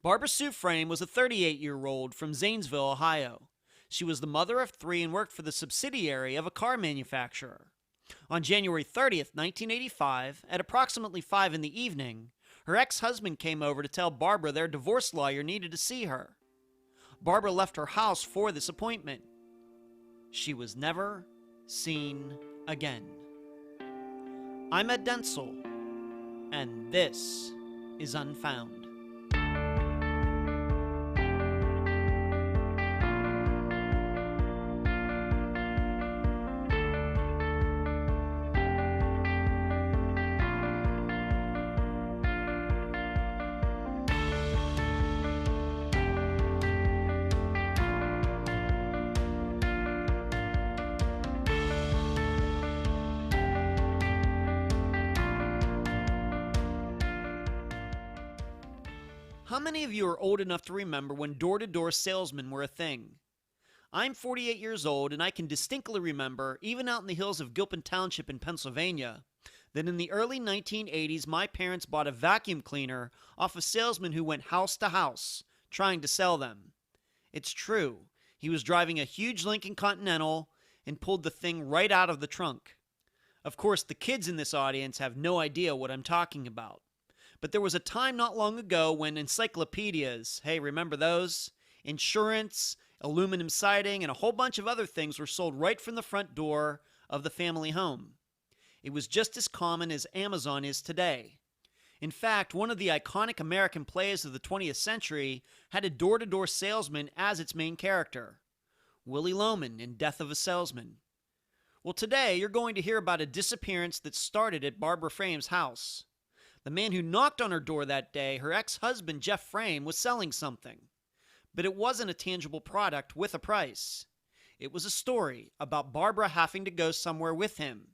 Barbara Sue Frame was a 38-year-old from Zanesville, Ohio. She was the mother of three and worked for the subsidiary of a car manufacturer. On January 30th, 1985, at approximately 5 in the evening, her ex-husband came over to tell Barbara their divorce lawyer needed to see her. Barbara left her house for this appointment. She was never seen again. I'm Ed Dentzel, and this is Unfound. How many of you are old enough to remember when door-to-door salesmen were a thing? I'm 48 years old, and I can distinctly remember, even out in the hills of Gilpin Township in Pennsylvania, that in the early 1980s my parents bought a vacuum cleaner off a salesman who went house to house, trying to sell them. It's true, he was driving a huge Lincoln Continental and pulled the thing right out of the trunk. Of course, the kids in this audience have no idea what I'm talking about. But there was a time not long ago when encyclopedias, hey, remember those? Insurance, aluminum siding, and a whole bunch of other things were sold right from the front door of the family home. It was just as common as Amazon is today. In fact, one of the iconic American plays of the 20th century had a door-to-door salesman as its main character, Willie Loman in Death of a Salesman. Well, today you're going to hear about a disappearance that started at Barbara Frame's house. The man who knocked on her door that day, her ex-husband Jeff Frame, was selling something. But it wasn't a tangible product with a price. It was a story about Barbara having to go somewhere with him.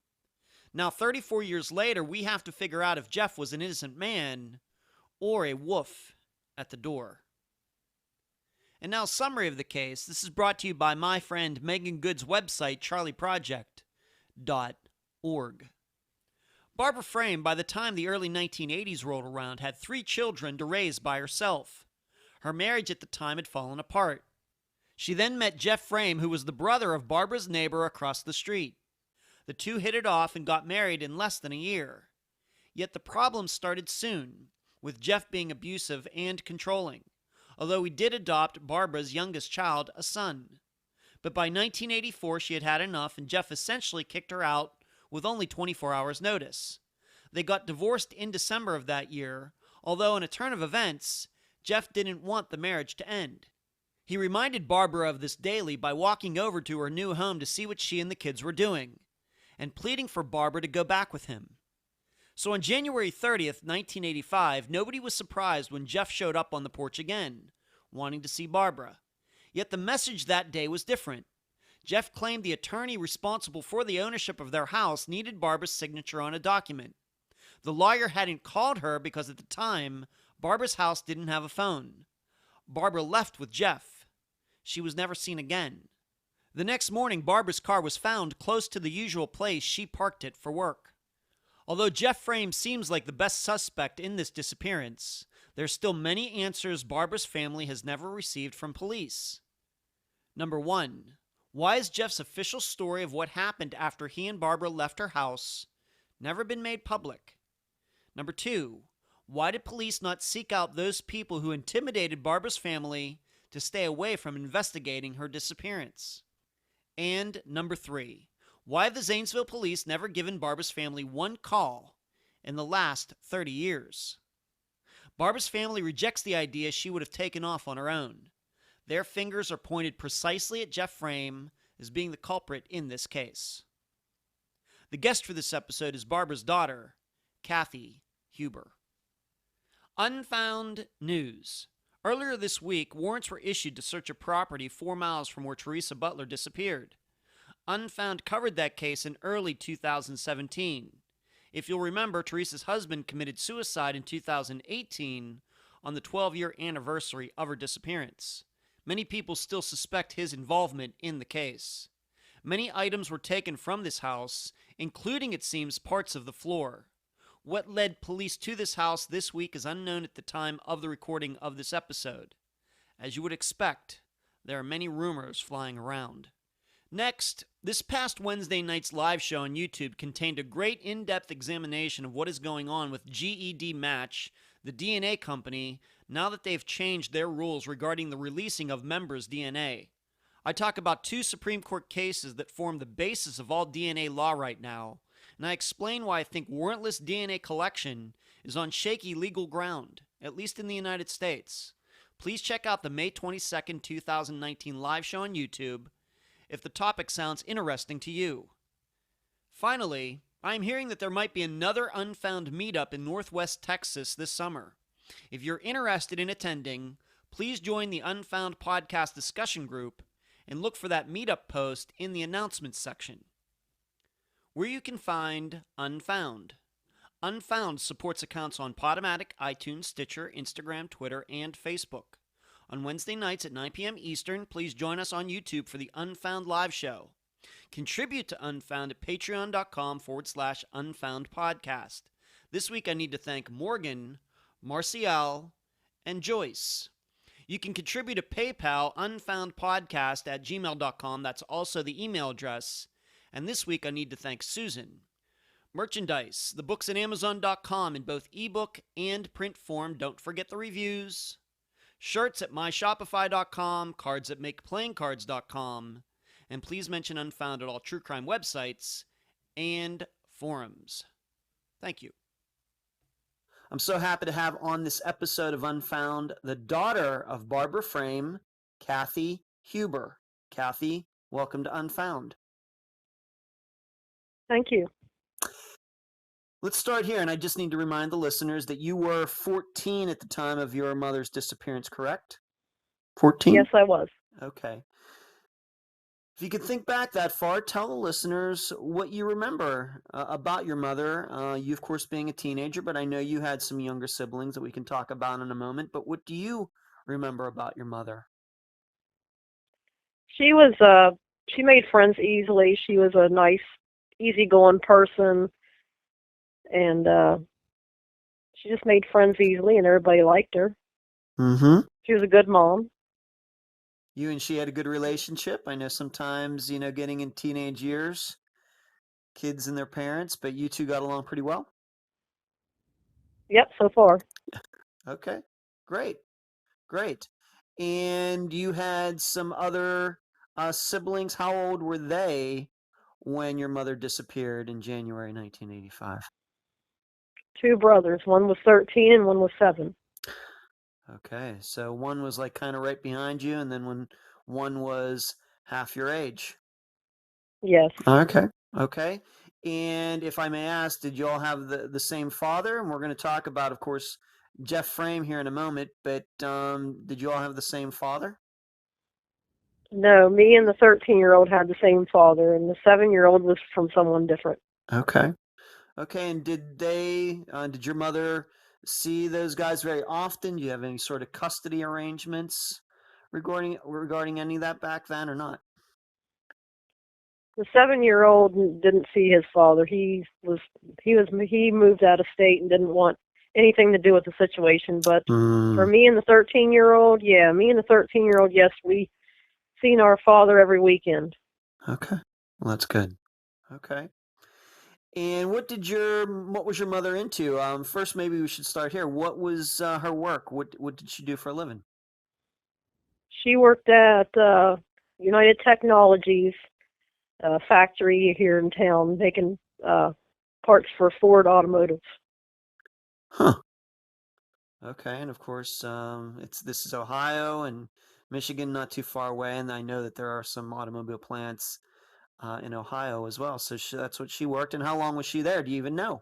Now, 34 years later, we have to figure out if Jeff was an innocent man or a wolf at the door. And now, summary of the case. This is brought to you by my friend Megan Good's website, charleyproject.org. Barbara Frame, by the time the early 1980s rolled around, had 3 children to raise by herself. Her marriage at the time had fallen apart. She then met Jeff Frame, who was the brother of Barbara's neighbor across the street. The two hit it off and got married in less than a year. Yet the problem started soon, with Jeff being abusive and controlling, although he did adopt Barbara's youngest child, a son. But by 1984, she had had enough, and Jeff essentially kicked her out with only 24 hours' notice. They got divorced in December of that year, although in a turn of events, Jeff didn't want the marriage to end. He reminded Barbara of this daily by walking over to her new home to see what she and the kids were doing, and pleading for Barbara to go back with him. So on January 30th, 1985, nobody was surprised when Jeff showed up on the porch again, wanting to see Barbara. Yet the message that day was different. Jeff claimed the attorney responsible for the ownership of their house needed Barbara's signature on a document. The lawyer hadn't called her because at the time, Barbara's house didn't have a phone. Barbara left with Jeff. She was never seen again. The next morning, Barbara's car was found close to the usual place she parked it for work. Although Jeff Frame seems like the best suspect in this disappearance, there's still many answers Barbara's family has never received from police. Number 1. Why has Jeff's official story of what happened after he and Barbara left her house never been made public? Number 2. Why did police not seek out those people who intimidated Barbara's family to stay away from investigating her disappearance? And number 3. Why have the Zanesville police never given Barbara's family one call in the last 30 years? Barbara's family rejects the idea she would have taken off on her own. Their fingers are pointed precisely at Jeff Frame as being the culprit in this case. The guest for this episode is Barbara's daughter, Kathy Huber. Unfound news. Earlier this week, warrants were issued to search a property 4 miles from where Teresa Butler disappeared. Unfound covered that case in early 2017. If you'll remember, Teresa's husband committed suicide in 2018 on the 12-year anniversary of her disappearance. Many people still suspect his involvement in the case. Many items were taken from this house, including, it seems, parts of the floor. What led police to this house this week is unknown at the time of the recording of this episode. As you would expect, there are many rumors flying around. Next, this past Wednesday night's live show on YouTube contained a great in-depth examination of what is going on with GED Match, the DNA company, now that they've changed their rules regarding the releasing of members' DNA. I talk about 2 Supreme Court cases that form the basis of all DNA law right now, and I explain why I think warrantless DNA collection is on shaky legal ground, at least in the United States. Please check out the May 22nd, 2019 live show on YouTube if the topic sounds interesting to you. Finally, I am hearing that there might be another Unfound meetup in Northwest Texas this summer. If you're interested in attending, please join the Unfound podcast discussion group and look for that meetup post in the announcements section. Where you can find Unfound. Unfound supports accounts on Podomatic, iTunes, Stitcher, Instagram, Twitter, and Facebook. On Wednesday nights at 9 p.m. Eastern, please join us on YouTube for the Unfound live show. Contribute to Unfound at patreon.com/Unfound podcast. This week I need to thank Morgan, Marcial, and Joyce. You can contribute to PayPal, unfoundpodcast@gmail.com. That's also the email address. And this week I need to thank Susan. Merchandise, the books at Amazon.com in both ebook and print form. Don't forget the reviews. Shirts at myshopify.com, cards at makeplayingcards.com. And please mention Unfound at all true crime websites and forums. Thank you. I'm so happy to have on this episode of Unfound the daughter of Barbara Frame, Kathy Huber. Kathy, welcome to Unfound. Thank you. Let's start here, and I just need to remind the listeners that you were 14 at the time of your mother's disappearance, correct? 14? Yes, I was. Okay. If you could think back that far, tell the listeners what you remember about your mother. You, of course, being a teenager, but I know you had some younger siblings that we can talk about in a moment. But what do you remember about your mother? She made friends easily. She was a nice, easygoing person, and she just made friends easily, and everybody liked her. Mm-hmm. She was a good mom. You and she had a good relationship. I know sometimes, getting in teenage years, kids and their parents, but you two got along pretty well? Yep, so far. Okay, great. And you had some other siblings. How old were they when your mother disappeared in January 1985? 2 brothers. One was 13 and one was 7. Okay, so one was like kind of right behind you, and then when one was half your age. Yes. Okay. And if I may ask, did you all have the same father? And we're going to talk about, of course, Jeff Frame here in a moment, but did you all have the same father? No, me and the 13-year-old had the same father, and the 7-year-old was from someone different. Okay, and did your mother see those guys very often? Do you have any sort of custody arrangements regarding any of that back then or not? The 7-year-old didn't see his father. He moved out of state and didn't want anything to do with the situation. But for me and the 13-year-old, yes, we seen our father every weekend. Okay, well that's good. Okay. And what was your mother into? First, maybe we should start here. What was her work? What did she do for a living? She worked at United Technologies factory here in town, making parts for Ford Automotive. Huh. Okay, and of course, this is Ohio and Michigan, not too far away, and I know that there are some automobile plants in Ohio as well. So that's what she worked. And how long was she there? Do you even know?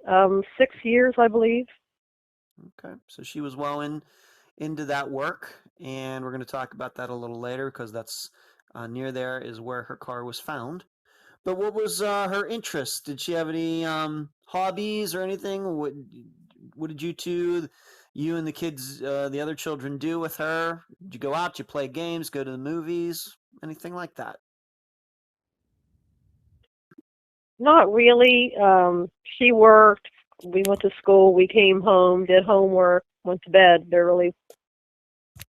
6 years, I believe. Okay, so she was well into that work, and we're going to talk about that a little later because that's near there is where her car was found. But what was her interest? Did she have any hobbies or anything? What did you and the kids, the other children, do with her? Did you go out? Did you play games? Go to the movies? Anything like that? Not really. She worked. We went to school. We came home, did homework, went to bed. There really,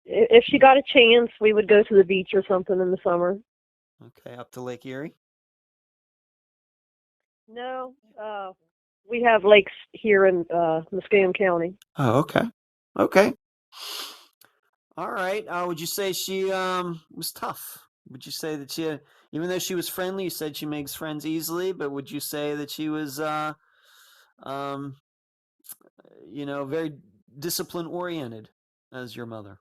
if she got a chance, we would go to the beach or something in the summer. Okay, up to Lake Erie? No, we have lakes here in Muscatine County. Oh, okay. Okay. All right. Would you say she was tough? Would you say that she, even though she was friendly, you said she makes friends easily, but would you say that she was, um, very discipline oriented as your mother?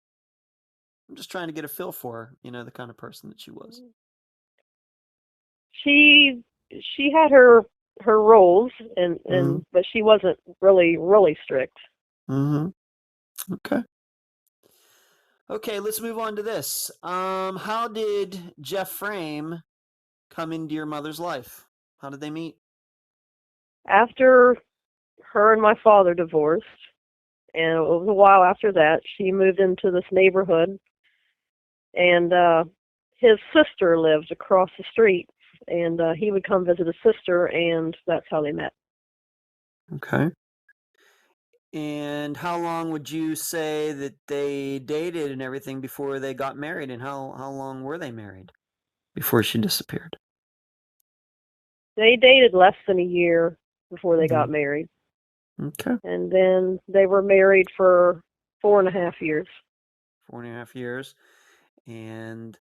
I'm just trying to get a feel for her, the kind of person that she was. She she had her roles, and Mm-hmm. but she wasn't really strict. Mm-hmm. Okay. Okay, let's move on to this. How did Jeff Frame come into your mother's life? How did they meet? After her and my father divorced, and it was a while after that, she moved into this neighborhood, and his sister lived across the street, and he would come visit his sister, and that's how they met. Okay. And how long would you say that they dated and everything before they got married? And how long were they married before she disappeared? They dated less than a year before they got Mm-hmm. married, Okay. and then they were married for 4.5 years. 4.5 years. And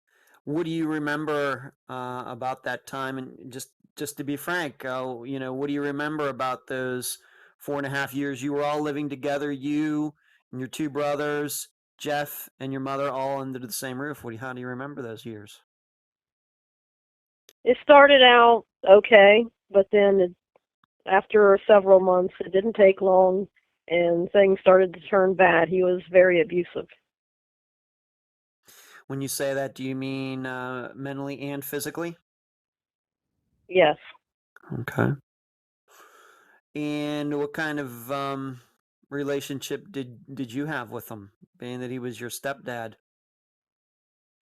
what do you remember about that time? And just to be frank, what do you remember about those 4.5 years? You were all living together, you and your two brothers, Jeff and your mother, all under the same roof. How do you remember those years? It started out okay, but then after several months, it didn't take long, and things started to turn bad. He was very abusive. When you say that, do you mean mentally and physically? Yes. Okay. And what kind of relationship did you have with him, being that he was your stepdad?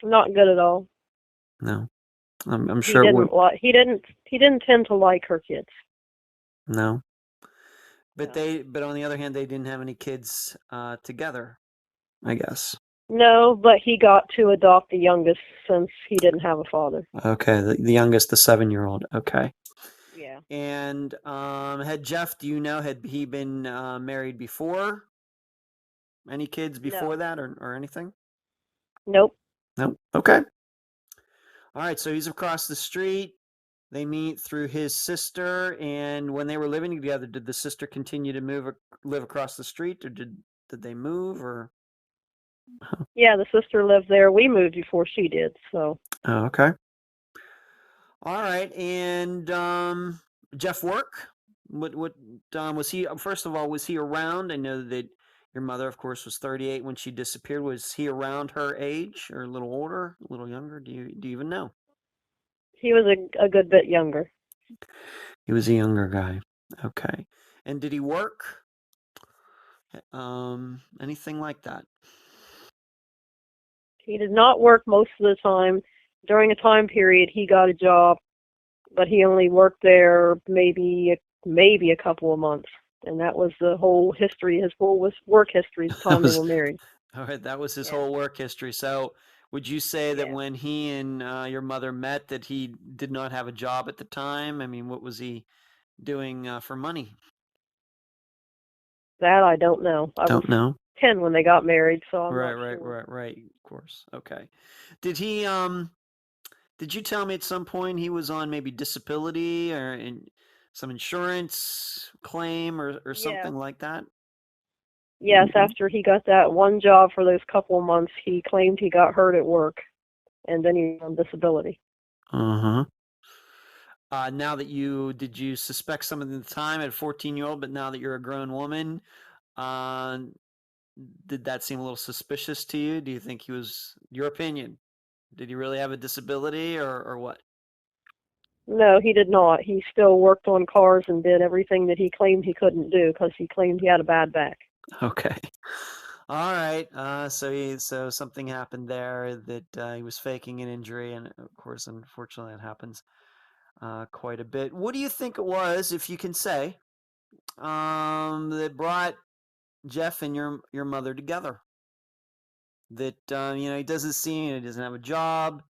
Not good at all. No, I'm He sure it would. didn't like he didn't tend to like her kids. No, but No. but on the other hand, they didn't have any kids together, I guess. No, but he got to adopt the youngest since he didn't have a father. Okay, the youngest, the 7-year-old. Okay. Yeah. And had Jeff, do you know, had he been married before? Any kids before No. that, or anything? Nope. No. Okay. All right, so he's across the street. They meet through his sister, and when they were living together, did the sister continue to live across the street, or did they move, or? Yeah, the sister lived there. We moved before she did, so. Oh, okay. All right, and Jeff work. What was he? First of all, was he around? I know that your mother, of course, was 38 when she disappeared. Was he around her age, or a little older, a little younger? Do you even know? He was a good bit younger. He was a younger guy. Okay. And did he work? Anything like that? He did not work most of the time. During a time period, he got a job, but he only worked there maybe a couple of months, and that was the whole history. His whole work history the That time they was were married. all right. That was his Yeah. whole work history. So, would you say that Yeah. when he and your mother met, that he did not have a job at the time? I mean, what was he doing for money? That I don't know. I was Don't know. 10 when they got married, so I'm Right, not right, sure. right, right. Of course. Okay. Did he did you tell me at some point he was on maybe disability or some insurance claim or Yeah. something like that? Yes, after he got that one job for those couple of months, he claimed he got hurt at work, and then he was on disability. Uh-huh. Now that did you suspect something at the time at a 14-year-old, but now that you're a grown woman, uh, did that seem a little suspicious to you? Do you think your opinion, did he really have a disability or what? No, he did not. He still worked on cars and did everything that he claimed he couldn't do because he claimed he had a bad back. Okay. All right. So something happened there that he was faking an injury, and of course, unfortunately, that happens. quite a bit. What do you think it was, if you can say, that brought Jeff and your mother together? That he doesn't seem, he doesn't have a job.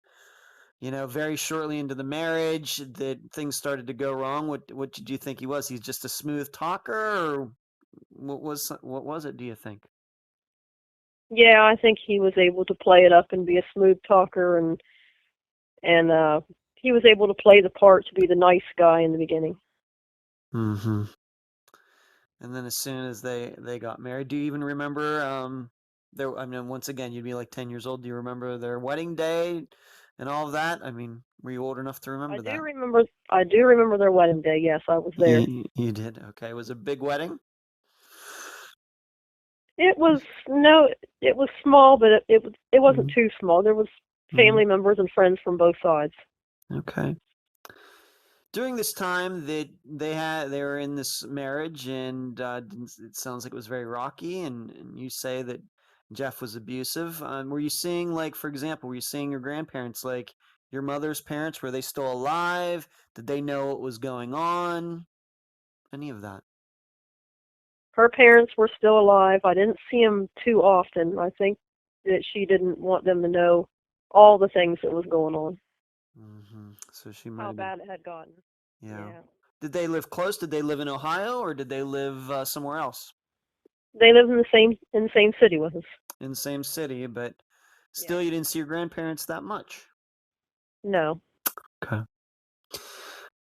Very shortly into the marriage, that things started to go wrong. What did you think he was? He's just a smooth talker, or what was it? Do you think? Yeah, I think he was able to play it up and be a smooth talker, and he was able to play the part to be the nice guy in the beginning. Mm-hmm. And then as soon as they got married, do you even remember once again, you'd be like 10 years old. Do you remember their wedding day and all of that? I mean, were you old enough to remember that? I do remember their wedding day. Yes, I was there. You did? Okay. Was it a big wedding? It was small, but it wasn't too small. There was family members and friends from both sides. Okay. During this time that they were in this marriage, and it sounds like it was very rocky, and you say that Jeff was abusive. Were you seeing, like, for example, were you seeing your grandparents, like your mother's parents? Were they still alive? Did they know what was going on? Any of that? Her parents were still alive. I didn't see them too often. I think that she didn't want them to know all the things that was going on. Mm-hmm. So she might How have been. bad it had gotten. Yeah. Did they live close? Did they live in Ohio, or did they live somewhere else? They lived in the same city with us. In the same city, but still, you didn't see your grandparents that much. No. Okay.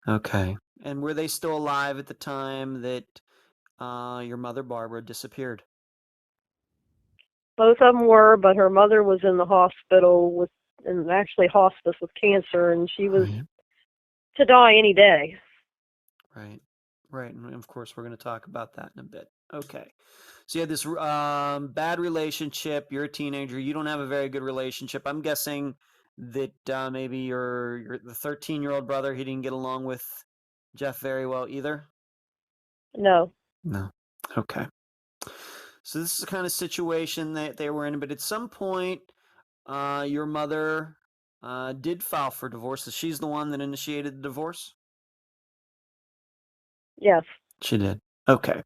Okay. And were they still alive at the time that your mother, Barbara, disappeared? Both of them were, but her mother was in the hospital and actually hospice with cancer, and she was to die any day. Right. Right. And of course, we're going to talk about that in a bit. Okay. So you had this bad relationship. You're a teenager. You don't have a very good relationship. I'm guessing that maybe the 13-year-old brother, he didn't get along with Jeff very well either? No. No. Okay. So this is the kind of situation that they were in. But at some point, your mother did file for divorce. So she's the one that initiated the divorce? Yes. She did. Okay.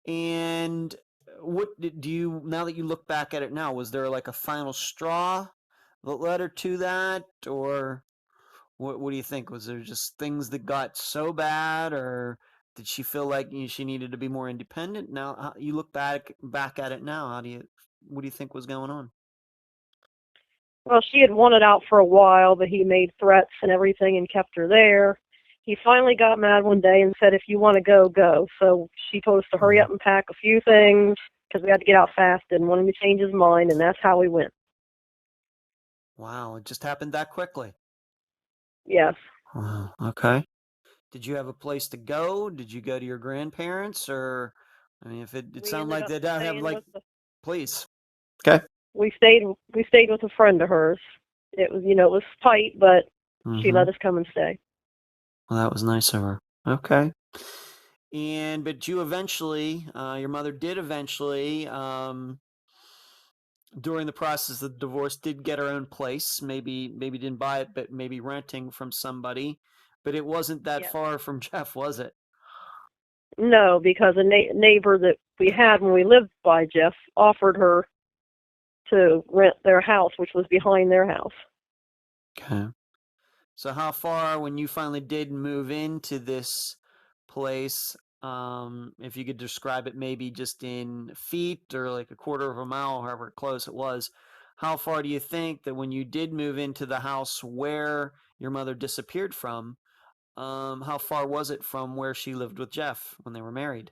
And what do you, now that you look back at it now, was there like a final straw that led her to that? Or what do you think? Was there just things that got so bad, or did she feel like she needed to be more independent? Now you look back at it now. What do you think was going on? Well, she had wanted out for a while, but he made threats and everything and kept her there. He finally got mad one day and said, "If you want to go, go." So she told us to hurry up and pack a few things because we had to get out fast. Didn't want him to change his mind, and that's how we went. Wow, it just happened that quickly. Yes. Wow. Okay. Did you have a place to go? Did you go to your grandparents, or I mean, if it sounded like they don't have like, please. Okay. We stayed with a friend of hers. It was tight, but she let us come and stay. Well, that was nice of her. Okay. But you eventually, your mother did eventually, during the process of the divorce, did get her own place. Maybe didn't buy it, but maybe renting from somebody. But it wasn't that far from Jeff, was it? No, because a neighbor that we had when we lived by Jeff offered her to rent their house, which was behind their house. Okay. So how far, when you finally did move into this place, if you could describe it maybe just in feet or like a quarter of a mile, however close it was, how far do you think that when you did move into the house where your mother disappeared from, how far was it from where she lived with Jeff when they were married?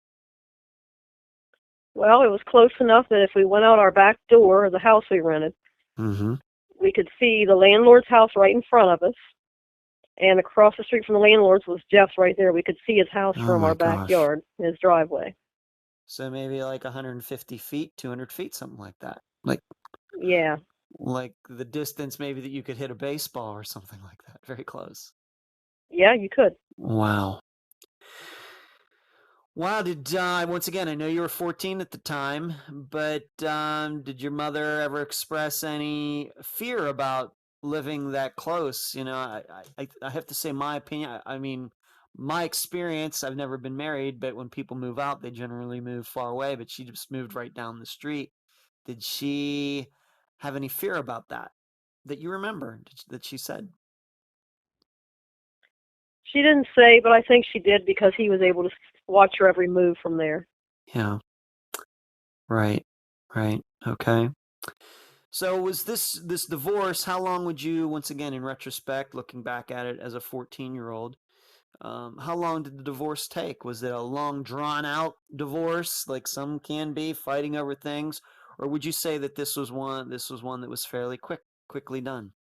Well, it was close enough that if we went out our back door of the house we rented, we could see the landlord's house right in front of us. And across the street from the landlord's was Jeff's right there. We could see his house from our backyard, his driveway. So maybe like 150 feet, 200 feet, something like that. Yeah. Like the distance maybe that you could hit a baseball or something like that. Very close. Yeah, you could. Wow. Wow, once again, I know you were 14 at the time, but did your mother ever express any fear about living that close. I have to say my opinion. I mean, my experience. I've never been married, but when people move out, they generally move far away. But she just moved right down the street. Did she have any fear about that you remember that she said? She didn't say, but I think she did because he was able to watch her every move from there. Yeah. Right. Right. Okay. So was this divorce? How long would you, once again, in retrospect, looking back at it as a 14-year-old, how long did the divorce take? Was it a long, drawn out divorce, like some can be, fighting over things, or would you say that this was one that was fairly quickly done?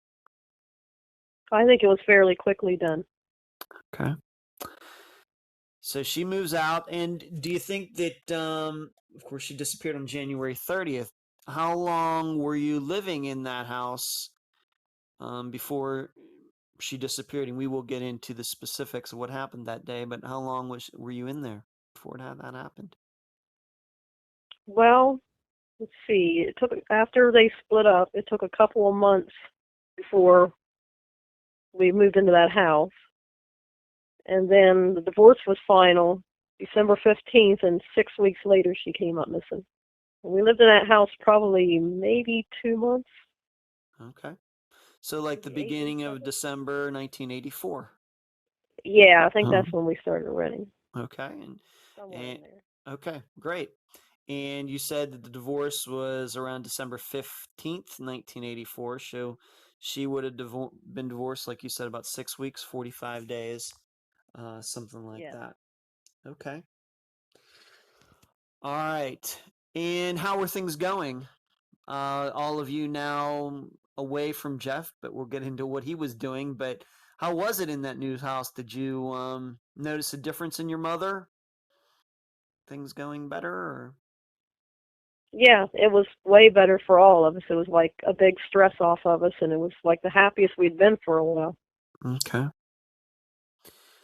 I think it was fairly quickly done. Okay. So she moves out, and do you think that, of course, she disappeared on January 30th? How long were you living in that house before she disappeared? And we will get into the specifics of what happened that day. But how long were you in there before that happened? Well, let's see. It took after they split up. It took a couple of months before we moved into that house, and then the divorce was final December 15th, and 6 weeks later she came up missing. And we lived in that house probably maybe 2 months, Okay. So like the maybe 8 weeks beginning of of it. December 1984. Yeah, I think that's Um, when we started renting, okay. somewhere And in there. okay, great. And you said that the divorce was around December 15th, 1984. So she would have been divorced, like you said, about 6 weeks, 45 days, something like Yes. that. Okay. All right. And how are things going? All of you now away from Jeff, but we'll get into what he was doing. But how was it in that new house? Did you notice a difference in your mother? Things going better? Or? Yeah, it was way better for all of us. It was like a big stress off of us, and it was like the happiest we'd been for a while. Okay.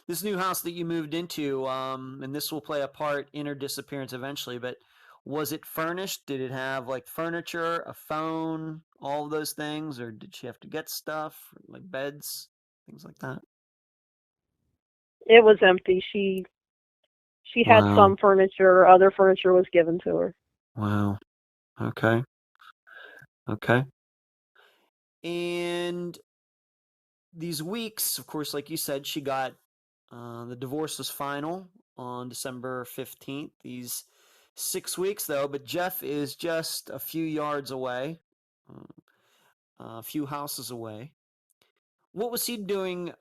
This new house that you moved into, and this will play a part in her disappearance eventually, but was it furnished? Did it have like furniture, a phone, all of those things, or did she have to get stuff like beds, things like that? It was empty. She had Wow. some furniture, other furniture was given to her. Wow. Okay. Okay. And these weeks, of course, like you said, she got the divorce was final on December 15th. These 6 weeks, though, but Jeff is just a few yards away, a few houses away. What was he doing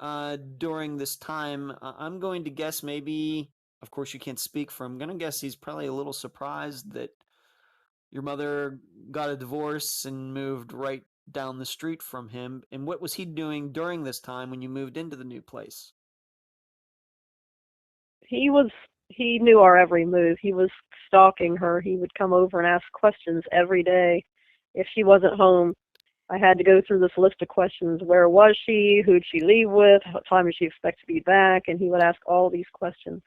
during this time? I'm going to guess maybe, of course, you can't speak for him. I'm going to guess he's probably a little surprised that your mother got a divorce and moved right down the street from him. And what was he doing during this time when you moved into the new place? He was he knew our every move. He was stalking her. He would come over and ask questions every day. If she wasn't home, I had to go through this list of questions. Where was she? Who'd she leave with? What time did she expect to be back? And he would ask all these questions.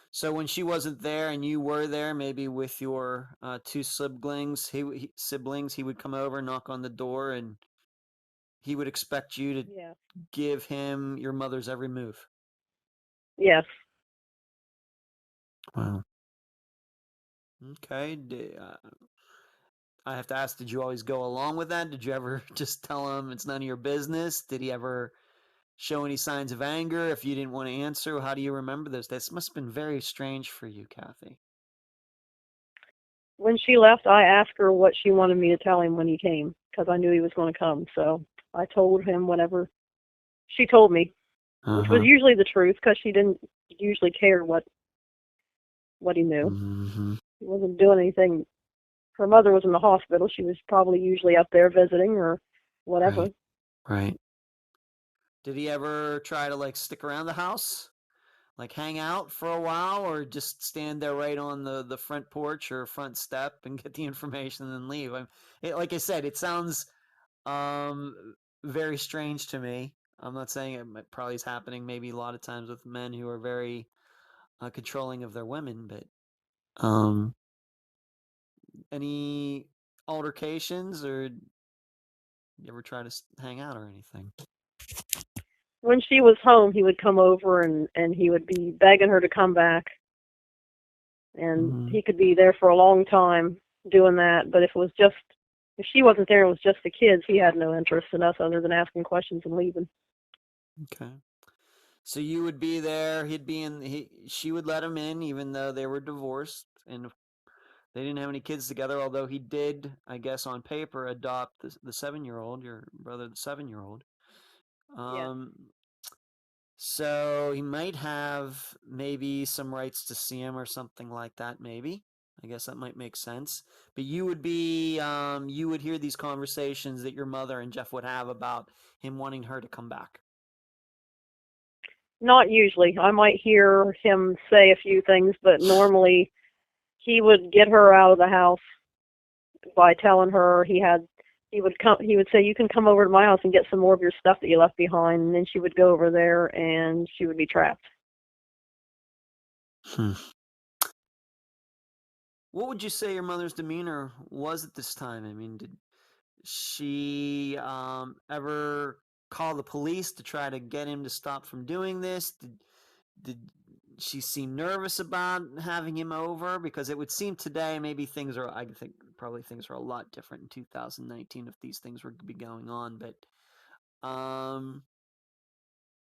So when she wasn't there and you were there, maybe with your two siblings, siblings, he would come over, knock on the door, and he would expect you to Yeah. give him your mother's every move. Yes. Wow. Okay. I have to ask, did you always go along with that? Did you ever just tell him it's none of your business? Did he ever show any signs of anger if you didn't want to answer? How do you remember those? This must have been very strange for you, Kathy. When she left, I asked her what she wanted me to tell him when he came because I knew he was going to come. So I told him whatever she told me, Uh which was huh. usually the truth because she didn't usually care what he knew. Mm-hmm. He wasn't doing anything. Her mother was in the hospital. She was probably usually up there visiting or whatever. Right. Right. Did he ever try to like stick around the house? Like hang out for a while or just stand there right on the front porch or front step and get the information and then leave? Like I said, it sounds very strange to me. I'm not saying probably is happening maybe a lot of times with men who are very controlling of their women, but um any altercations or you ever try to hang out or anything? When she was home, he would come over and he would be begging her to come back. And he could be there for a long time doing that. But if she wasn't there, it was just the kids, he had no interest in us other than asking questions and leaving. Okay. So you would be there, she would let him in even though they were divorced and they didn't have any kids together, although he did, I guess on paper, adopt the 7-year-old, your brother, the 7-year-old. Yeah. So he might have maybe some rights to see him or something like that, maybe. I guess that might make sense. But you would hear these conversations that your mother and Jeff would have about him wanting her to come back. Not usually. I might hear him say a few things, but normally he would get her out of the house by telling her he would say, you can come over to my house and get some more of your stuff that you left behind, and then she would go over there and she would be trapped. What would you say your mother's demeanor was at this time? I mean, did she ever call the police to try to get him to stop from doing this? Did she seem nervous about having him over? Because it would seem today maybe I think probably things are a lot different in 2019 if these things were to be going on. But how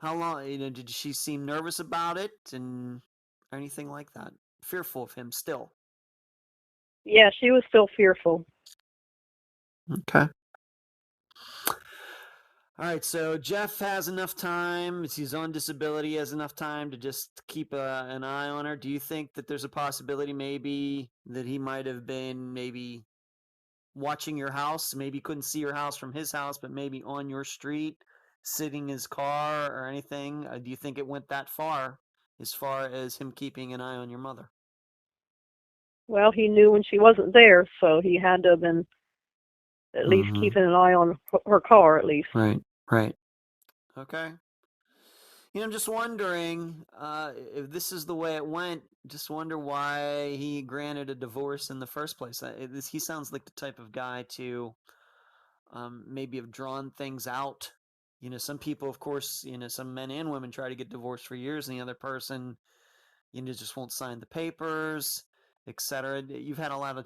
long, did she seem nervous about it and anything like that? Fearful of him still? Yeah, she was still fearful. Okay. All right, so Jeff has enough time. He's on disability. He has enough time to just keep an eye on her. Do you think that there's a possibility maybe that he might have been maybe watching your house? Maybe couldn't see your house from his house, but maybe on your street, sitting in his car or anything? Do you think it went that far as him keeping an eye on your mother? Well, he knew when she wasn't there, so he had to have been at least keeping an eye on her car, at least. Right. Okay. I'm just wondering if this is the way it went. Just wonder why he granted a divorce in the first place. He sounds like the type of guy to maybe have drawn things out. Some people, of course, some men and women try to get divorced for years, and the other person, just won't sign the papers, etc. You've had a lot of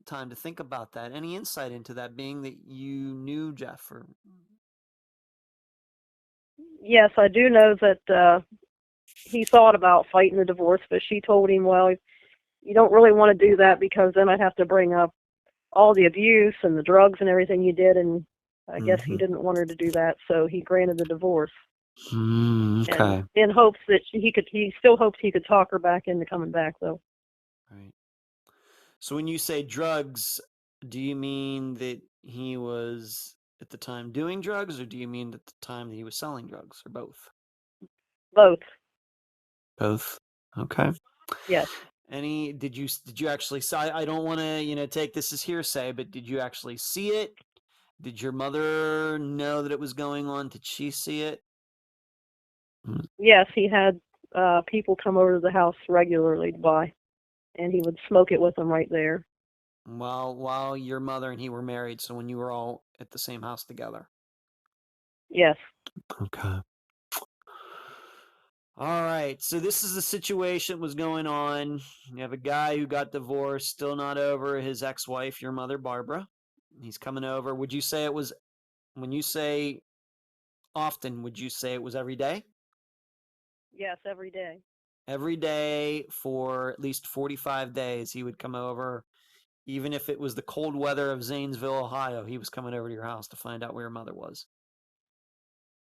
time to think about that. Any insight into that, being that you knew Jeff? Yes, I do know that he thought about fighting the divorce, but she told him, well, you don't really want to do that because then I'd have to bring up all the abuse and the drugs and everything you did, and I guess he didn't want her to do that, so he granted the divorce. Okay. And in hopes that he still hopes he could talk her back into coming back, though. Right. So when you say drugs, do you mean that he was at the time doing drugs, or do you mean at the time that he was selling drugs, or both? Both. Both. Okay. Yes. Did you actually see? I don't want to take this as hearsay, but did you actually see it? Did your mother know that it was going on? Did she see it? Yes, he had people come over to the house regularly to buy, and he would smoke it with them right there. While your mother and he were married, so when you were all at the same house together. Yes. Okay. All right, so this is the situation that was going on. You have a guy who got divorced, still not over his ex-wife, your mother, Barbara. He's coming over. Would you say it was, when you say often, would you say it was every day? Yes, every day. Every day for at least 45 days, he would come over. Even if it was the cold weather of Zanesville, Ohio, he was coming over to your house to find out where your mother was.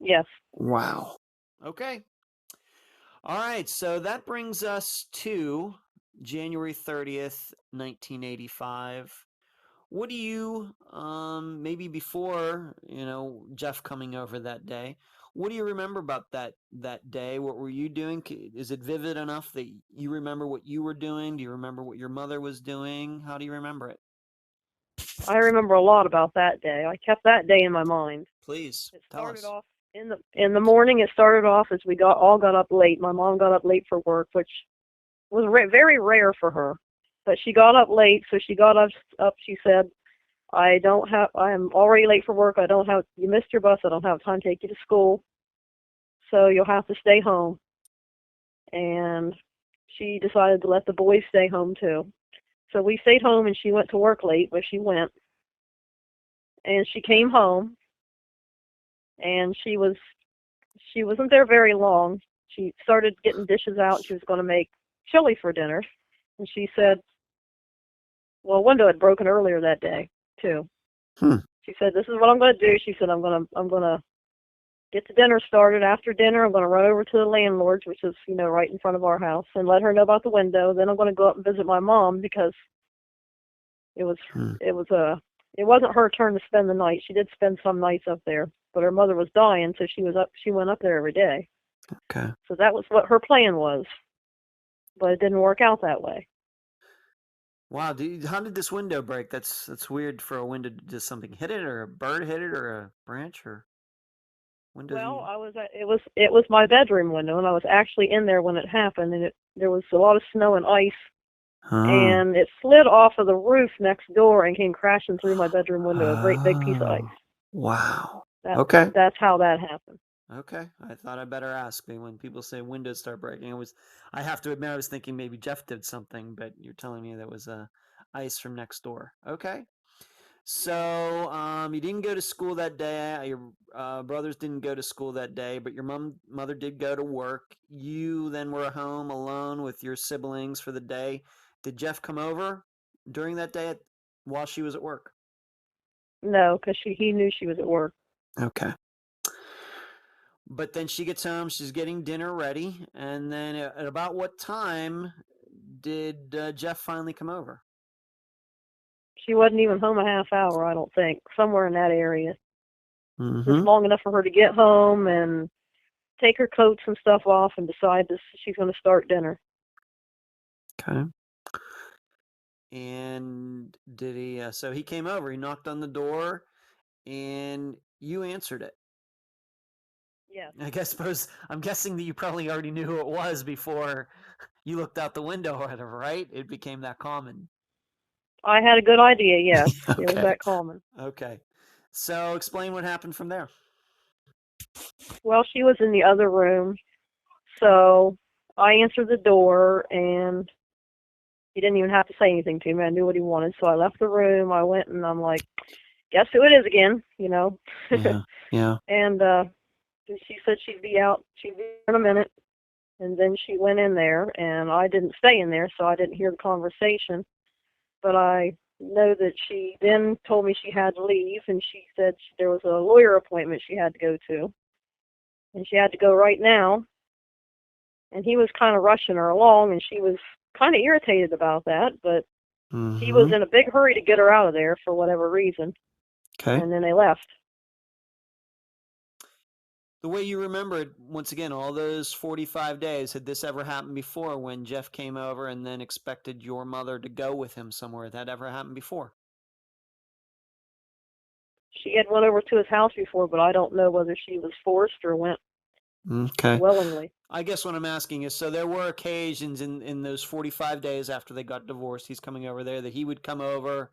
Yes. Wow. Okay. All right, so that brings us to January 30th, 1985. What do you, maybe before, Jeff coming over that day, what do you remember about that day? What were you doing? Is it vivid enough that you remember what you were doing? Do you remember what your mother was doing? How do you remember it? I remember a lot about that day. I kept that day in my mind. Please, tell us. Off in the morning. It started off as we all got up late. My mom got up late for work, which was very rare for her. But she got up late, so she got up. She said, I'm already late for work. You missed your bus. I don't have time to take you to school. So you'll have to stay home. And she decided to let the boys stay home too. So we stayed home and she went to work late, but she went. And she came home and she wasn't there very long. She started getting dishes out and she was going to make chili for dinner. And she said, well, a window had broken earlier that day too. She said, this is what I'm going to do. She said, I'm going to get the dinner started. After dinner, I'm going to run over to the landlord's, which is, right in front of our house, and let her know about the window. Then I'm going to go up and visit my mom because it wasn't her turn to spend the night. She did spend some nights up there, but her mother was dying, so she went up there every day. Okay. So that was what her plan was, but it didn't work out that way. Wow, how did this window break? That's weird for a window. Did something hit it, or a bird hit it, or a branch, or windows? Well, it was my bedroom window, and I was actually in there when it happened, and there was a lot of snow and ice, and it slid off of the roof next door and came crashing through my bedroom window, a great big piece of ice. Wow. Okay. That's how that happened. Okay, I thought I better ask. When people say windows start breaking, I have to admit I was thinking maybe Jeff did something, but you're telling me that was ice from next door. Okay. So you didn't go to school that day. Your brothers didn't go to school that day, but your mother did go to work. You then were home alone with your siblings for the day. Did Jeff come over during that day while she was at work? No, because he knew she was at work. Okay. But then she gets home, she's getting dinner ready, and then at about what time did Jeff finally come over? She wasn't even home a half hour, I don't think. Somewhere in that area. Mm-hmm. Just long enough for her to get home and take her coats and stuff off and decide she's going to start dinner. Okay. And did he, so he came over, he knocked on the door, and you answered it. Yes. I'm guessing that you probably already knew who it was before you looked out the window or whatever, right? It became that common. I had a good idea, yes. Okay. It was that common. Okay. So explain what happened from there. Well, she was in the other room, so I answered the door, and he didn't even have to say anything to me. I knew what he wanted, so I left the room. I went, and I'm like, guess who it is again, Yeah. And she said she'd be in a minute, and then she went in there, and I didn't stay in there, so I didn't hear the conversation. But I know that she then told me she had to leave, and she said there was a lawyer appointment she had to go to, and she had to go right now. And he was kind of rushing her along, and she was kind of irritated about that, but he was in a big hurry to get her out of there for whatever reason. Okay. And then they left. The way you remember it, once again, all those 45 days, had this ever happened before when Jeff came over and then expected your mother to go with him somewhere? Had that ever happened before? She had went over to his house before, but I don't know whether she was forced or went willingly. I guess what I'm asking is, so there were occasions in those 45 days after they got divorced, he's coming over there, that he would come over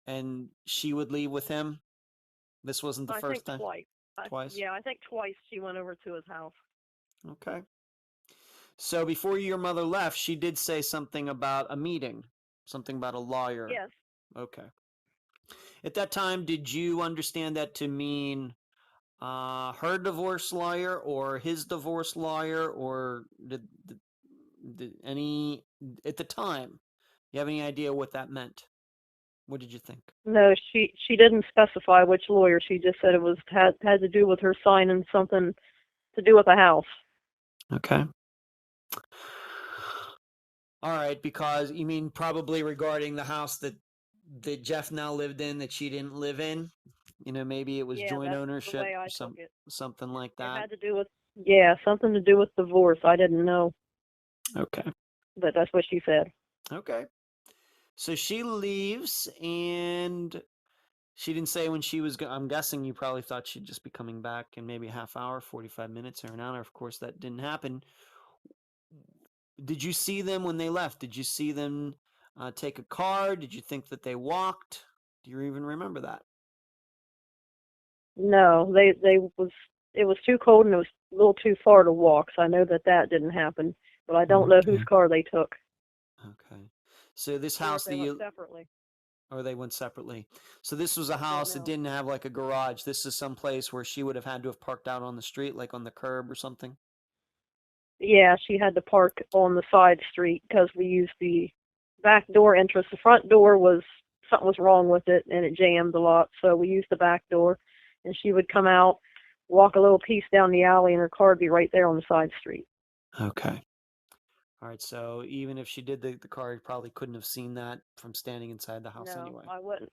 and she would leave with him? This wasn't the first time? Twice. Twice? Yeah, I think twice she went over to his house. Okay. So before your mother left, she did say something about a meeting, something about a lawyer. Yes. Okay. At that time, did you understand that to mean her divorce lawyer or his divorce lawyer, or did any, at the time, you have any idea what that meant? What did you think? No, she didn't specify which lawyer. She just said it had to do with her signing something to do with the house. Okay. All right, because you mean probably regarding the house that Jeff now lived in that she didn't live in? Maybe it was joint ownership or something like that. It had to do with, something to do with divorce. I didn't know. Okay. But that's what she said. Okay. So she leaves, and she didn't say when she was I'm guessing you probably thought she'd just be coming back in maybe a half hour, 45 minutes, or an hour. Of course, that didn't happen. Did you see them when they left? Did you see them take a car? Did you think that they walked? Do you even remember that? No, it was too cold and it was a little too far to walk, so I know that didn't happen. But I don't know whose Okay. car they took, Okay. So this or if house that they went you, separately. or they went separately. So this was a Don't house that know. didn't have like a garage. This is some place where she would have had to have parked out on the street, like on the curb or something. Yeah, she had to park on the side street because we used the back door entrance. The front door was something was wrong with it and it jammed a lot, so we used the back door. And she would come out, walk a little piece down the alley, and her car would be right there on the side street. Okay. All right. So even if she did the car, you probably couldn't have seen that from standing inside the house No, anyway. I wouldn't.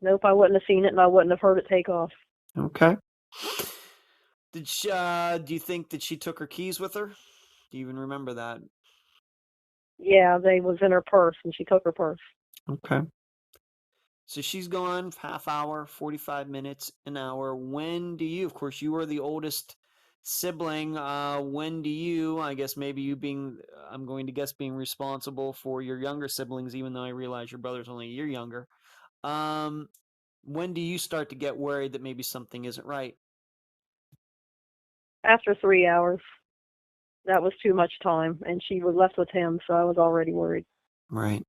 Nope, I wouldn't have seen it, and I wouldn't have heard it take off. Okay. Did she, do you think that she took her keys with her? Do you even remember that? Yeah, they was in her purse, and she took her purse. Okay. So she's gone half hour, 45 minutes, an hour. When do you, of course, you are the oldest sibling. When do you, I guess maybe you being, I'm going to guess being responsible for your younger siblings, even though I realize your brother's only a year younger. Um, when do you start to get worried that maybe something isn't right? After 3 hours, that was too much time, and she was left with him, so I was already worried. Right.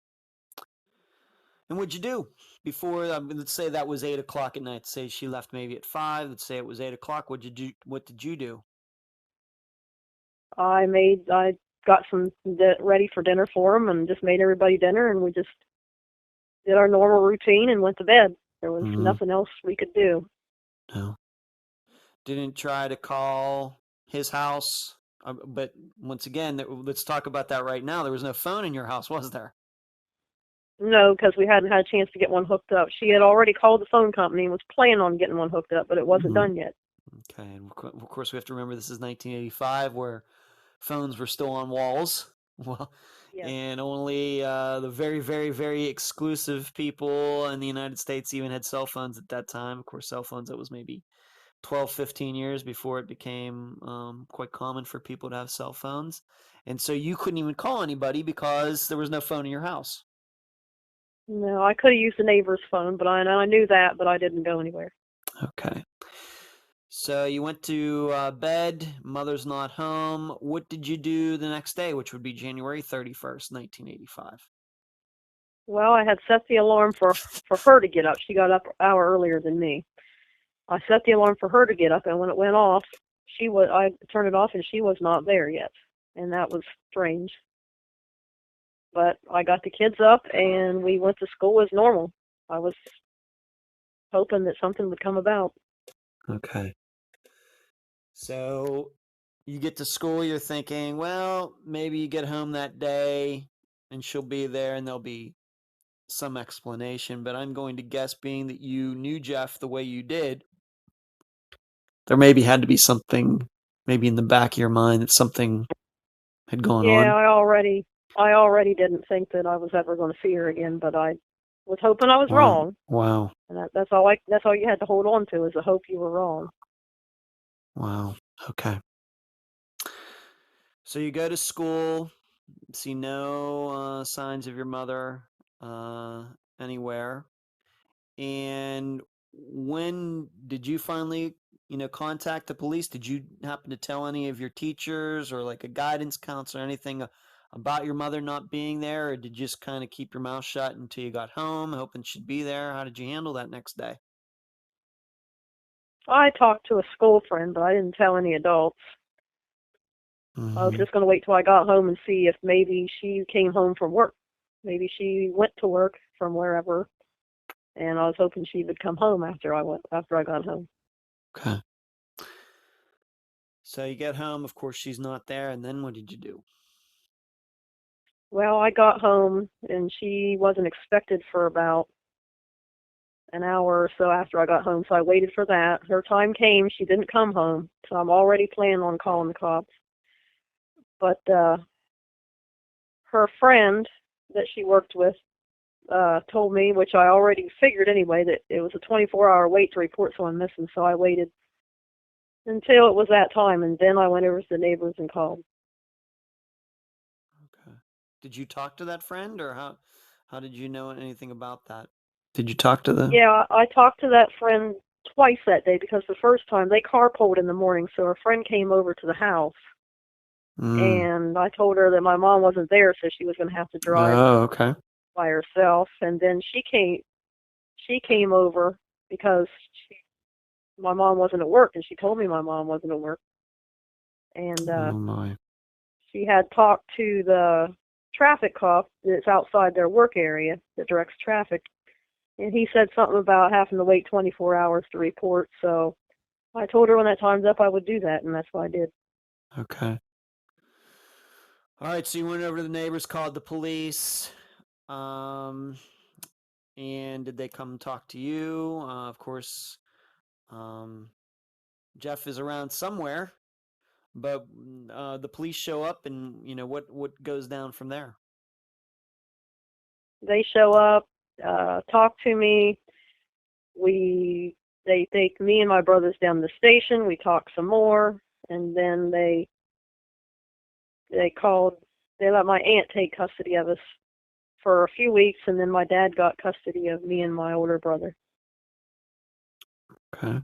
And what'd you do before? Let's say that was 8 o'clock at night. Say she left maybe at 5. Let's say it was 8 o'clock. What did you do? I got some ready for dinner for him, and just made everybody dinner, and we just did our normal routine and went to bed. There was Mm-hmm. nothing else we could do. No. Didn't try to call his house. But once again, let's talk about that right now. There was no phone in your house, was there? No, because we hadn't had a chance to get one hooked up. She had already called the phone company and was planning on getting one hooked up, but it wasn't Mm-hmm. done yet. Okay. And of course, we have to remember this is 1985, where phones were still on walls. Well, Yes. and only the very, very, very exclusive people in the United States even had cell phones at that time. Of course, cell phones, that was maybe 12, 15 years before it became quite common for people to have cell phones. And so you couldn't even call anybody because there was no phone in your house. No, I could have used the neighbor's phone, but I knew that, but I didn't go anywhere. Okay. So you went to bed, mother's not home. What did you do the next day, which would be January 31st, 1985? Well, I had set the alarm for her to get up. She got up an hour earlier than me. I set the alarm for her to get up, and when it went off, I turned it off, and she was not there yet, and that was strange. But I got the kids up, and we went to school as normal. I was hoping that something would come about. Okay. So you get to school, you're thinking, well, maybe you get home that day and she'll be there and there'll be some explanation. But I'm going to guess, being that you knew Jeff the way you did, there maybe had to be something maybe in the back of your mind that something had gone Yeah, on. I already didn't think that I was ever going to see her again, but I was hoping I was Wow. wrong, Wow. and that's all you had to hold on to, is the hope you were wrong. Wow. Okay. So you go to school, see no signs of your mother uh, anywhere. And when did you finally, contact the police? Did you happen to tell any of your teachers or like a guidance counselor, anything about your mother not being there, or did you just kind of keep your mouth shut until you got home, hoping she'd be there? How did you handle that next day? I talked to a school friend, but I didn't tell any adults. I was Mm-hmm. just going to wait till I got home and see if maybe she came home from work. Maybe she went to work from wherever, and I was hoping she would come home after I got home. Okay. So you get home, of course she's not there, and then what did you do? Well, I got home, and she wasn't expected for about an hour or so after I got home, so I waited for that. Her time came, she didn't come home, so I'm already planning on calling the cops. But her friend that she worked with told me, which I already figured anyway, that it was a 24-hour wait to report someone missing, so I waited until it was that time, and then I went over to the neighbors and called. Okay. Did you talk to that friend, or how did you know anything about that? Did you talk to the? Yeah, I talked to that friend twice that day because the first time they carpooled in the morning, so a friend came over to the house, and I told her that my mom wasn't there, so she was going to have to drive Oh, okay. by herself. And then she came over because my mom wasn't at work, and she told me my mom wasn't at work. And Oh my. she had talked to the traffic cop that's outside their work area that directs traffic, and he said something about having to wait 24 hours to report. So I told her when that time's up I would do that, and that's what I did. Okay. All right, so you went over to the neighbors, called the police, and did they come talk to you? Of course, Jeff is around somewhere, but the police show up, and what goes down from there? They show up, talk to me. They take me and my brothers down to the station. We talk some more, and then they let my aunt take custody of us for a few weeks, and then my dad got custody of me and my older brother. Okay.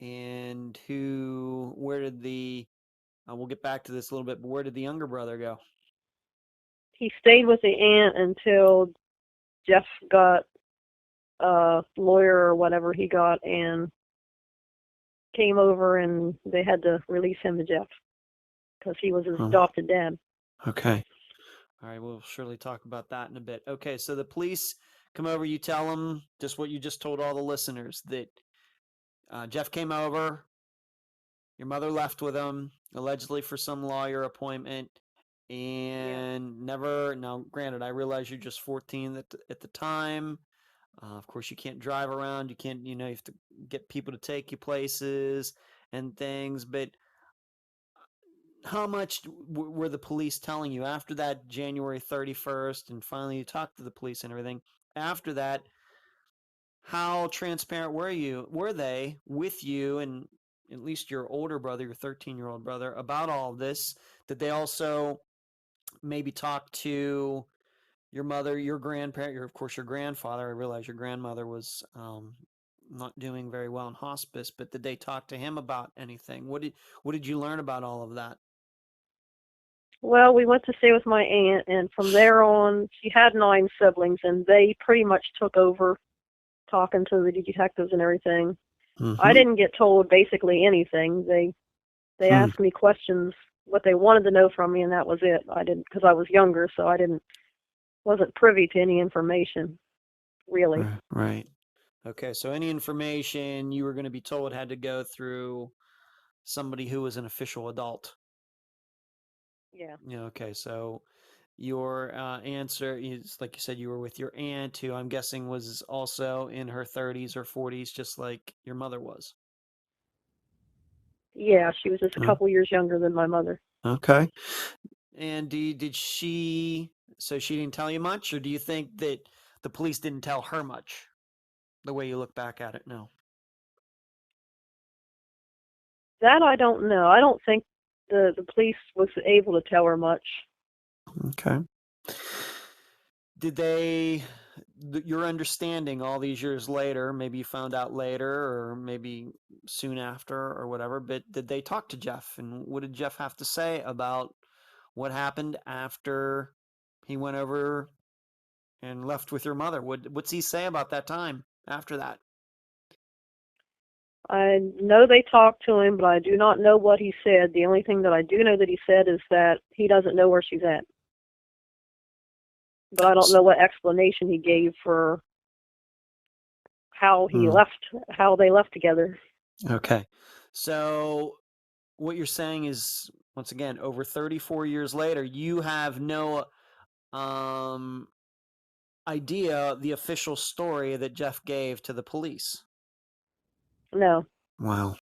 And where did we'll get back to this a little bit, but where did the younger brother go? He stayed with the aunt until Jeff got a lawyer or whatever he got and came over, and they had to release him to Jeff because he was his adopted dad. Okay. All right, we'll surely talk about that in a bit. Okay, so the police come over, you tell them just what you just told all the listeners, that Jeff came over, your mother left with him, allegedly for some lawyer appointment, and never. Now, granted, I realize you're just 14 at the time. Of course, you can't drive around. You can't, you have to get people to take you places and things. But how much were the police telling you after that January 31st, and finally you talked to the police and everything? After that, how transparent were they with you and at least your older brother, your 13-year-old brother, about all of this? Did they also maybe talk to your mother, your grandparent, of course, your grandfather? I realize your grandmother was not doing very well in hospice, but did they talk to him about anything? What did you learn about all of that? Well, we went to stay with my aunt, and from there on, she had 9 siblings, and they pretty much took over talking to the detectives and everything. Mm-hmm. I didn't get told basically anything. They asked me questions, what they wanted to know from me, and that was it. I didn't, because I was younger, so I wasn't privy to any information, really. Right. Okay, so any information you were going to be told had to go through somebody who was an official adult. Yeah. Yeah. Okay, so your answer is, like you said, you were with your aunt, who I'm guessing was also in her 30s or 40s, just like your mother was. Yeah, she was just a couple years younger than my mother. Okay. And did she, so she didn't tell you much, or do you think that the police didn't tell her much, the way you look back at it now? That I don't know. I don't think the police was able to tell her much. Okay. Did they, your understanding all these years later, maybe you found out later or maybe soon after or whatever, but did they talk to Jeff, and what did Jeff have to say about what happened after he went over and left with your mother? What's he say about that time after that? I know they talked to him, but I do not know what he said. The only thing that I do know that he said is that he doesn't know where she's at. But I don't know what explanation he gave for how they left together. Okay. So what you're saying is, once again, over 34 years later, you have no idea the official story that Jeff gave to the police. No. Wow.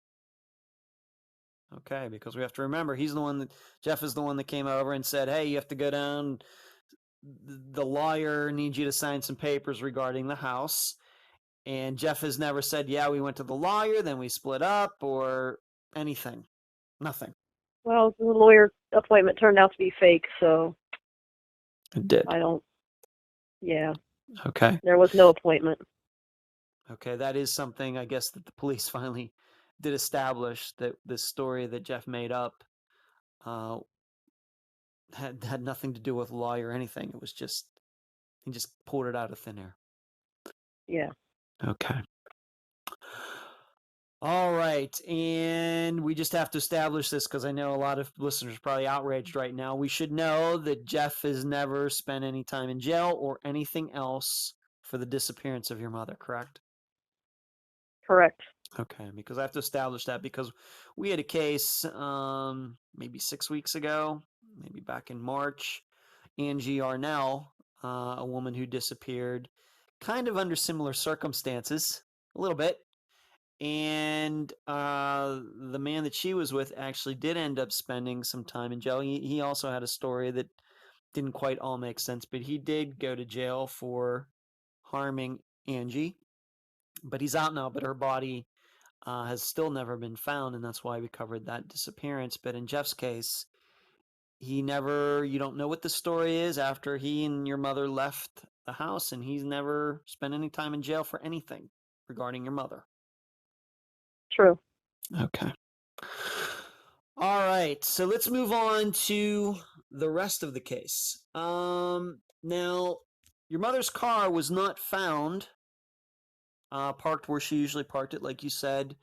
Okay, because we have to remember, Jeff is the one that came over and said, hey, you have to go down. The lawyer needs you to sign some papers regarding the house. And Jeff has never said, yeah, we went to the lawyer, then we split up, or anything. Nothing. Well, the lawyer appointment turned out to be fake, so It did. yeah. Okay. There was no appointment. Okay, that is something I guess that the police finally did establish, that this story that Jeff made up uh, had nothing to do with law or anything. It was just he just pulled it out of thin air. Yeah. Okay. All right, and we just have to establish this because I know a lot of listeners are probably outraged right now. We should know that Jeff has never spent any time in jail or anything else for the disappearance of your mother, correct? Correct. Okay, because I have to establish that because we had a case maybe 6 weeks ago, maybe back in March. Angie Arnell, a woman who disappeared kind of under similar circumstances, a little bit. And the man that she was with actually did end up spending some time in jail. He also had a story that didn't quite all make sense, but he did go to jail for harming Angie. But he's out now, but her body has still never been found, and that's why we covered that disappearance. But in Jeff's case, you don't know what the story is after he and your mother left the house, and he's never spent any time in jail for anything regarding your mother. True. Okay. All right, so let's move on to the rest of the case. Now, your mother's car was not found parked where she usually parked it, like you said,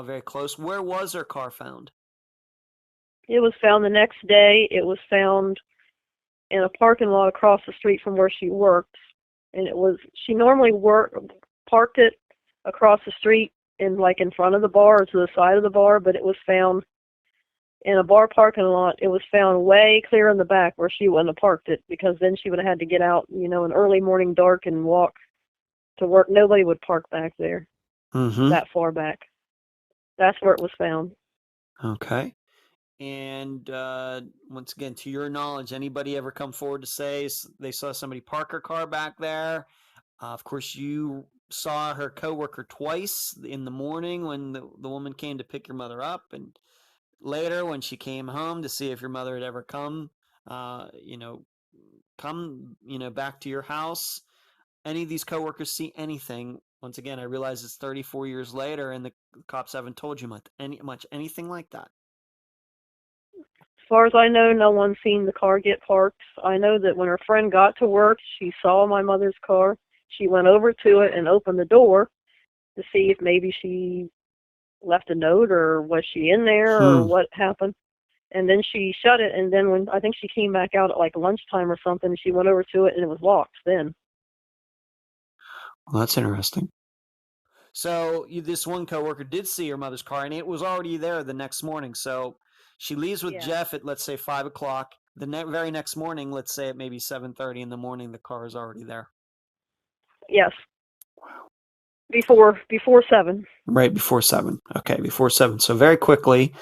very close. Where was her car found? It was found the next day. It was found in a parking lot across the street from where she worked. And she normally parked it across the street in front of the bar or to the side of the bar, but it was found in a bar parking lot. It was found way clear in the back where she wouldn't have parked it, because then she would have had to get out, in early morning dark and walk to work. Nobody would park back there that far back. That's where it was found. Okay. And once again, to your knowledge, anybody ever come forward to say they saw somebody park her car back there? Of course, you saw her coworker twice in the morning when the woman came to pick your mother up, and later when she came home to see if your mother had ever come back to your house. Any of these coworkers see anything? Once again, I realize it's 34 years later, and the cops haven't told you much anything like that. As far as I know, no one's seen the car get parked. I know that when her friend got to work, she saw my mother's car. She went over to it and opened the door to see if maybe she left a note, or was she in there, or what happened. And then she shut it, and then when I think she came back out at lunchtime or something, she went over to it and it was locked then. Well, that's interesting. So this one coworker did see her mother's car, and it was already there the next morning. So she leaves with Jeff at, let's say, 5 o'clock. The very next morning, let's say at maybe 7:30 in the morning, the car is already there. Yes. Wow. Before 7. Right before 7. Okay, before 7. So very quickly,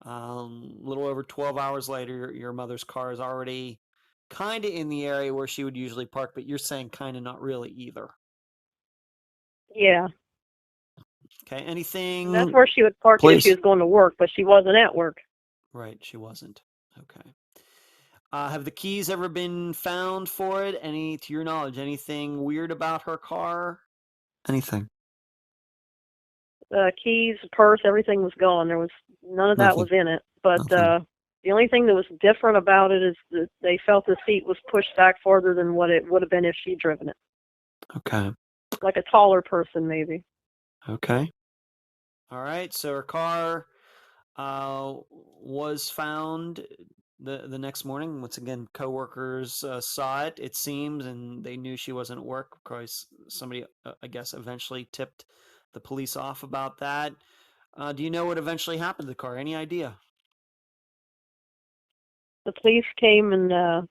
a little over 12 hours later, your mother's car is already kind of in the area where she would usually park, but you're saying kind of not really either. Yeah. Okay, anything? And that's where she would park if she was going to work, but she wasn't at work. Right, she wasn't. Okay. Have the keys ever been found for it? To your knowledge, anything weird about her car? Anything? Keys, purse, everything was gone. There was none of that was in it. But the only thing that was different about it is that they felt the seat was pushed back farther than what it would have been if she'd driven it. Okay. Like a taller person, maybe. Okay. All right. So her car was found the next morning. Once again, coworkers saw it, it seems, and they knew she wasn't at work because somebody, I guess, eventually tipped the police off about that. Do you know what eventually happened to the car? Any idea? The police came and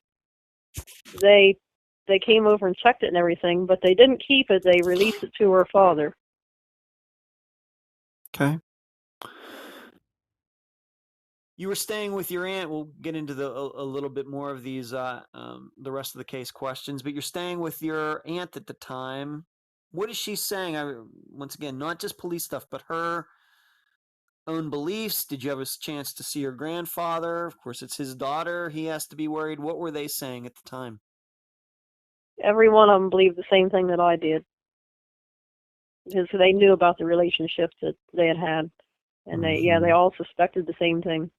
they came over and checked it and everything, but they didn't keep it. They released it to her father. Okay. You were staying with your aunt. We'll get into a little bit more of these, the rest of the case questions. But you're staying with your aunt at the time. What is she saying? Once again, not just police stuff, but her own beliefs. Did you have a chance to see your grandfather? Of course, it's his daughter. He has to be worried. What were they saying at the time? Every one of them believed the same thing that I did, because they knew about the relationships that they had, and they all suspected the same thing.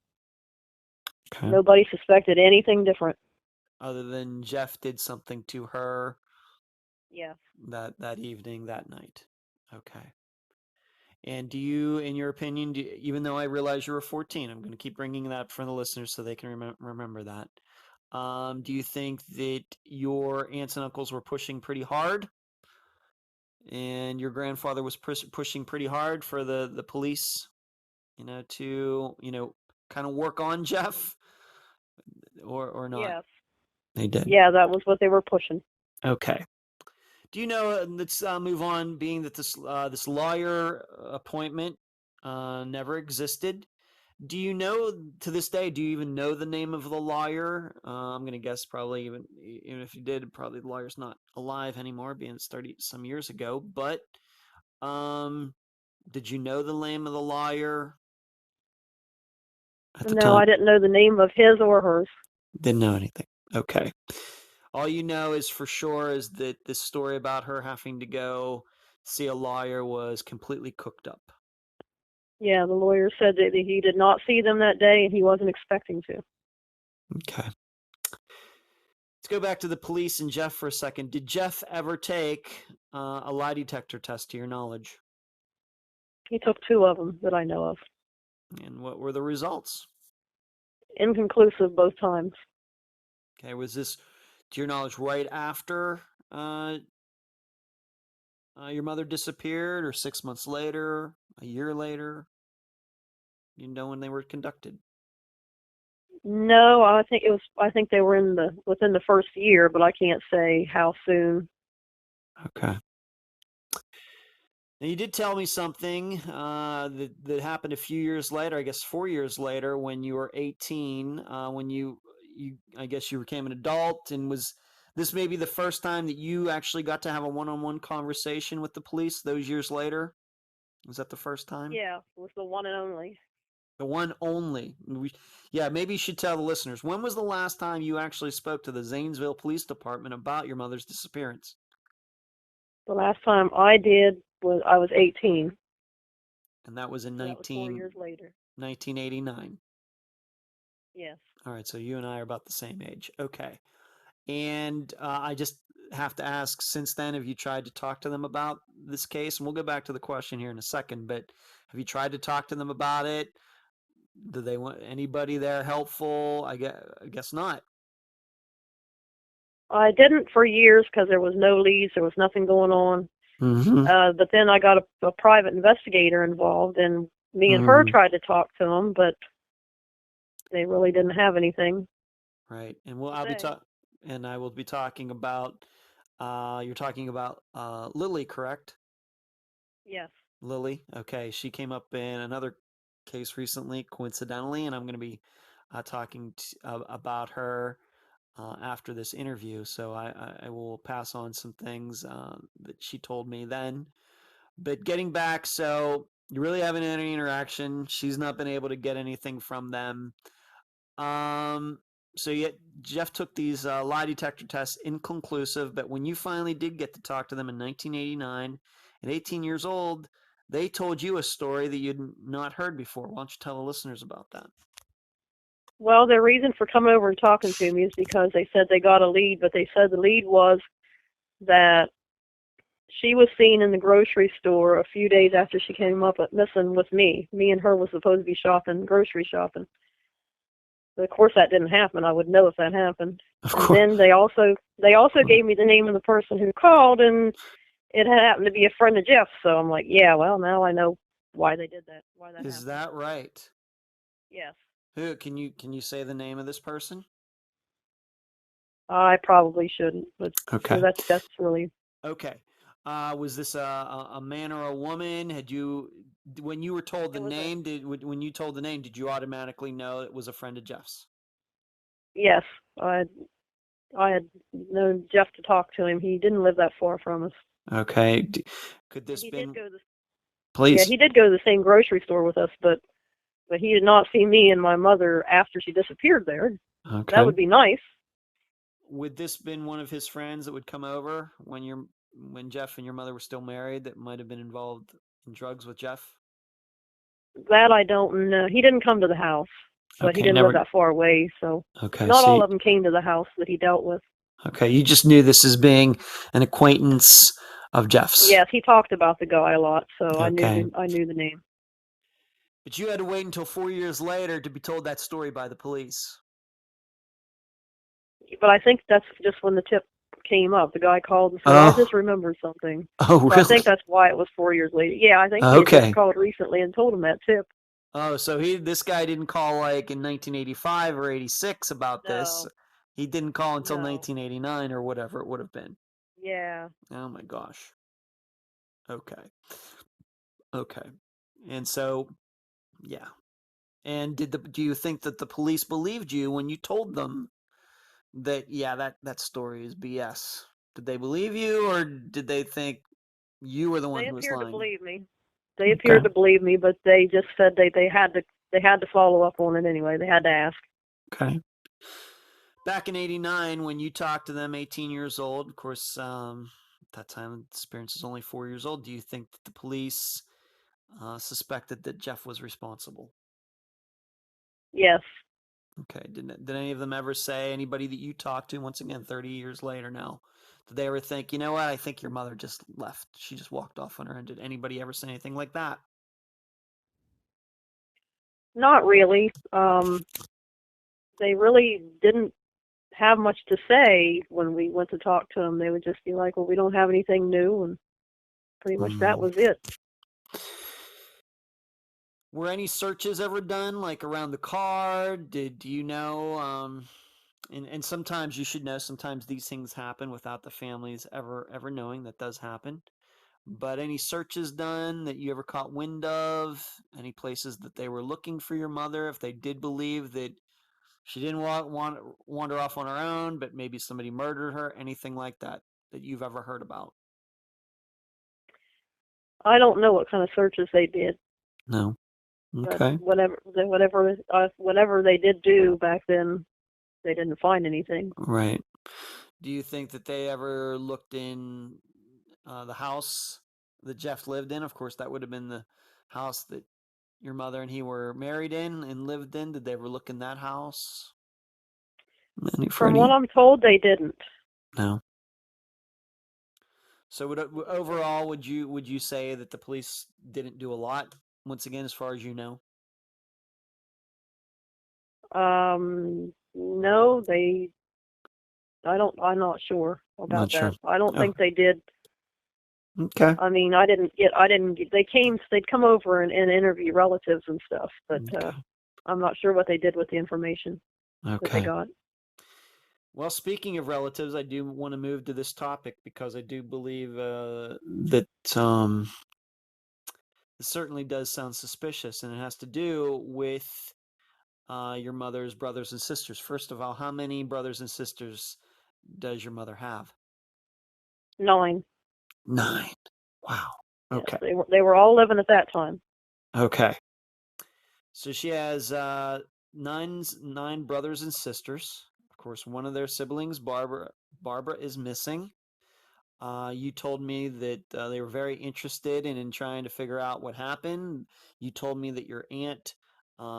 Okay. Nobody suspected anything different. Other than Jeff did something to her. Yeah. That evening, that night. Okay. And do you, in your opinion, even though I realize you were 14, I'm going to keep bringing that up for the listeners so they can remember that. Do you think that your aunts and uncles were pushing pretty hard, and your grandfather was pushing pretty hard for the police, to kind of work on Jeff, or not? Yes. They did. Yeah, that was what they were pushing. Okay. Do you know? Let's move on. Being that this lawyer appointment never existed, do you know to this day? Do you even know the name of the lawyer? I'm gonna guess probably even if you did, probably the lawyer's not alive anymore, being it started some years ago. But did you know the name of the lawyer at the No, I time? didn't know the name of his or hers. Didn't know anything. Okay. All you know is for sure is that this story about her having to go see a lawyer was completely cooked up. Yeah, the lawyer said that he did not see them that day, and he wasn't expecting to. Okay. Let's go back to the police and Jeff for a second. Did Jeff ever take a lie detector test, to your knowledge? He took 2 of them that I know of. And what were the results? Inconclusive both times. Okay, was this, to your knowledge, right after your mother disappeared, or 6 months later, a year later? You know when they were conducted? No, I think they were within the first year, but I can't say how soon. Okay. Now, you did tell me something that happened a few years later, I guess 4 years later, when you were 18, when you I guess you became an adult, and was this maybe the first time that you actually got to have a one-on-one conversation with the police those years later? Was that the first time? Yeah, it was the one and only. The one only. Yeah, maybe you should tell the listeners. When was the last time you actually spoke to the Zanesville Police Department about your mother's disappearance? The last time I did was I was 18. And that was in So that was 4 years later. 1989. Yes. All right, so you and I are about the same age. Okay. And I just have to ask, since then, have you tried to talk to them about this case? And we'll go back to the question here in a second, but have you tried to talk to them about it? Do they want anybody there helpful? I guess not. I didn't for years because there was no leads, there was nothing going on. But then I got a private investigator involved, and me and her tried to talk to them, but they really didn't have anything. Right, and I will be talking about. You're talking about Lily, correct? Yes. Lily. Okay, she came up in another case recently, coincidentally, and I'm going to be talking about her after this interview. So I will pass on some things that she told me then. But getting back, so you really haven't had any interaction. She's not been able to get anything from them. So yet Jeff took these lie detector tests, inconclusive. But when you finally did get to talk to them in 1989, at 18 years old, they told you a story that you'd not heard before. Why don't you tell the listeners about that? Well, their reason for coming over and talking to me is because they said they got a lead, but they said the lead was that she was seen in the grocery store a few days after she came up missing with me. Me and her was supposed to be grocery shopping. But of course that didn't happen. I would know if that happened. And then they also gave me the name of the person who called, and it happened to be a friend of Jeff's. So I'm like, yeah, well, now I know why they did that. Why that happened. Is that right? Yes. Who can you say the name of this person? I probably shouldn't, but okay. So that's really okay. Was this a man or a woman? When you were told the name, when you told the name, did you automatically know it was a friend of Jeff's? Yes, I had known Jeff to talk to him. He didn't live that far from us. Okay. Could this been? Please. Yeah, he did go to the same grocery store with us, but he did not see me and my mother after she disappeared there. Okay. That would be nice. would this been one of his friends that would come over when Jeff and your mother were still married that might have been involved in drugs with Jeff? That I don't know. He didn't come to the house, but he Okay, didn't live never. that far away, so Okay, not all of them came to the house that he dealt with. okay, you just knew this as being an acquaintance of Jeff's. Yes, he talked about the guy a lot, so Okay. I knew the name. But you had to wait until 4 years later to be told that story by the police. But I think that's just when the tip came up. The guy called and said, Oh. "I just remembered something." Oh, So really? I think that's why it was 4 years later. Yeah, I think he had Okay. just called recently and told him that tip. Oh, so this guy didn't call like in 1985 or 86 about this. No. He didn't call until No. 1989 or whatever it would have been. Yeah. Oh my gosh. Okay. Okay. And so, yeah. And do you think that the police believed you when you told them that that story is BS? Did they believe you, or did they think you were the one They who was appeared to lying? believe me. They appeared to believe me, but they just said they had to follow up on it anyway. They had to ask. Okay. Back in '89, when you talked to them, 18 years old, of course, at that time, Disappearance is only 4 years old. Do you think that the police suspected that Jeff was responsible? Yes. Okay. Did any of them ever say, anybody that you talked to, once again, 30 years later now, did they ever think, you know what, I think your mother just left. She just walked off on her own. Did anybody ever say anything like that? Not really. They really didn't have much to say when we went to talk to them. They would just be like, "Well, we don't have anything new," and pretty much that was it. Were any searches ever done, like around the car? Do you know? And sometimes you should know. Sometimes these things happen without the families ever knowing. That does happen. But any searches done that you ever caught wind of? Any places that they were looking for your mother? If they did believe that she didn't want wander off on her own, but maybe somebody murdered her? Anything like that you've ever heard about? I don't know what kind of searches they did. No. But Okay. whatever they did do back then, they didn't find anything. Right. Do you think that they ever looked in the house that Jeff lived in? Of course, that would have been the house that your mother and he were married in and lived in. Did they ever look in that house? From what I'm told, they didn't. No. So overall, would you say that the police didn't do a lot, once again, as far as you know? No, I'm not sure about Not sure. that. I don't think they did. Okay. I mean, they'd come over and interview relatives and stuff, but I'm not sure what they did with the information that they got. Well, speaking of relatives, I do want to move to this topic because I do believe that it certainly does sound suspicious, and it has to do with your mother's brothers and sisters. First of all, how many brothers and sisters does your mother have? 9. 9. Wow. Okay. Yes, they were all living at that time. Okay. So she has 9 brothers and sisters. Of course, one of their siblings, Barbara, is missing. You told me that they were very interested in trying to figure out what happened. You told me that your aunt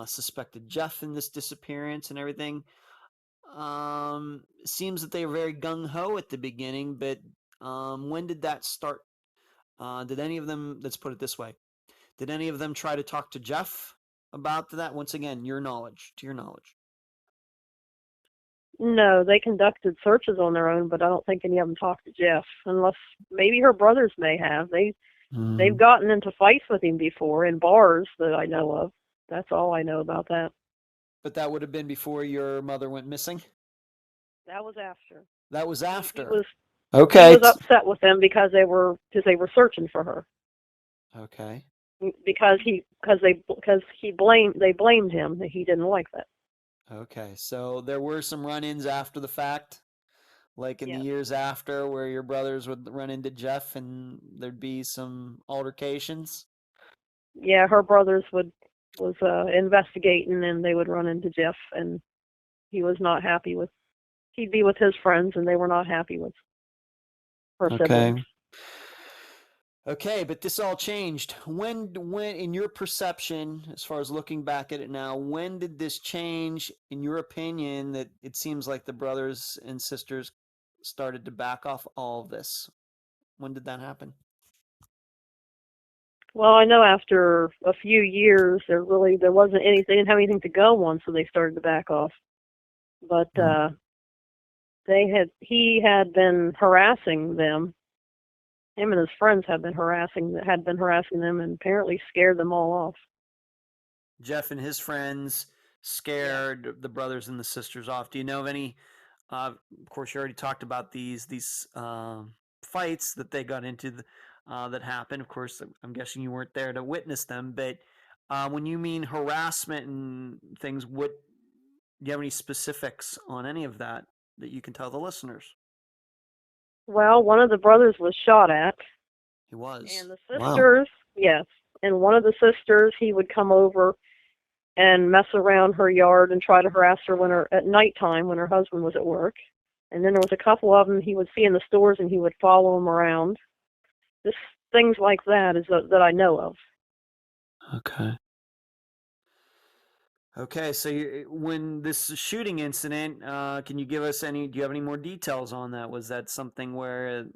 suspected Jeff in this disappearance and everything. Seems that they were very gung-ho at the beginning, but when did that start? Did any of them, let's put it this way, did any of them try to talk to Jeff about that? Once again, to your knowledge. No, they conducted searches on their own, but I don't think any of them talked to Jeff, unless maybe her brothers may have. They've gotten into fights with him before in bars that I know of. That's all I know about that. But that would have been before your mother went missing? That was after. That was after. Okay. He was upset with them because they were searching for her. Okay. Because they blamed him that he didn't like that. Okay, so there were some run-ins after the fact, like in the years after, where your brothers would run into Jeff and there'd be some altercations? Yeah, her brothers was investigating, and they would run into Jeff, and he was not happy with he'd be with his friends, and they were not happy with her siblings. Okay, but this all changed. When, in your perception, as far as looking back at it now, when did this change, in your opinion, that it seems like the brothers and sisters started to back off all of this? When did that happen? Well, I know after a few years, there wasn't anything, they didn't have anything to go on, so they started to back off. But he had been harassing them. Him and his friends had been harassing them, and apparently scared them all off. Jeff and his friends scared the brothers and the sisters off. Do you know of any? Of course, you already talked about these fights that they got into that happened. Of course, I'm guessing you weren't there to witness them, but when you mean harassment and things, do you have any specifics on any of that you can tell the listeners? Well, one of the brothers was shot at. He was. And the sisters, yes. And one of the sisters, he would come over and mess around her yard and try to harass her at nighttime when her husband was at work. And then there was a couple of them he would see in the stores, and he would follow them around. Just things like that that I know of. Okay, so when this shooting incident, can you give us do you have any more details on that? Was that something where,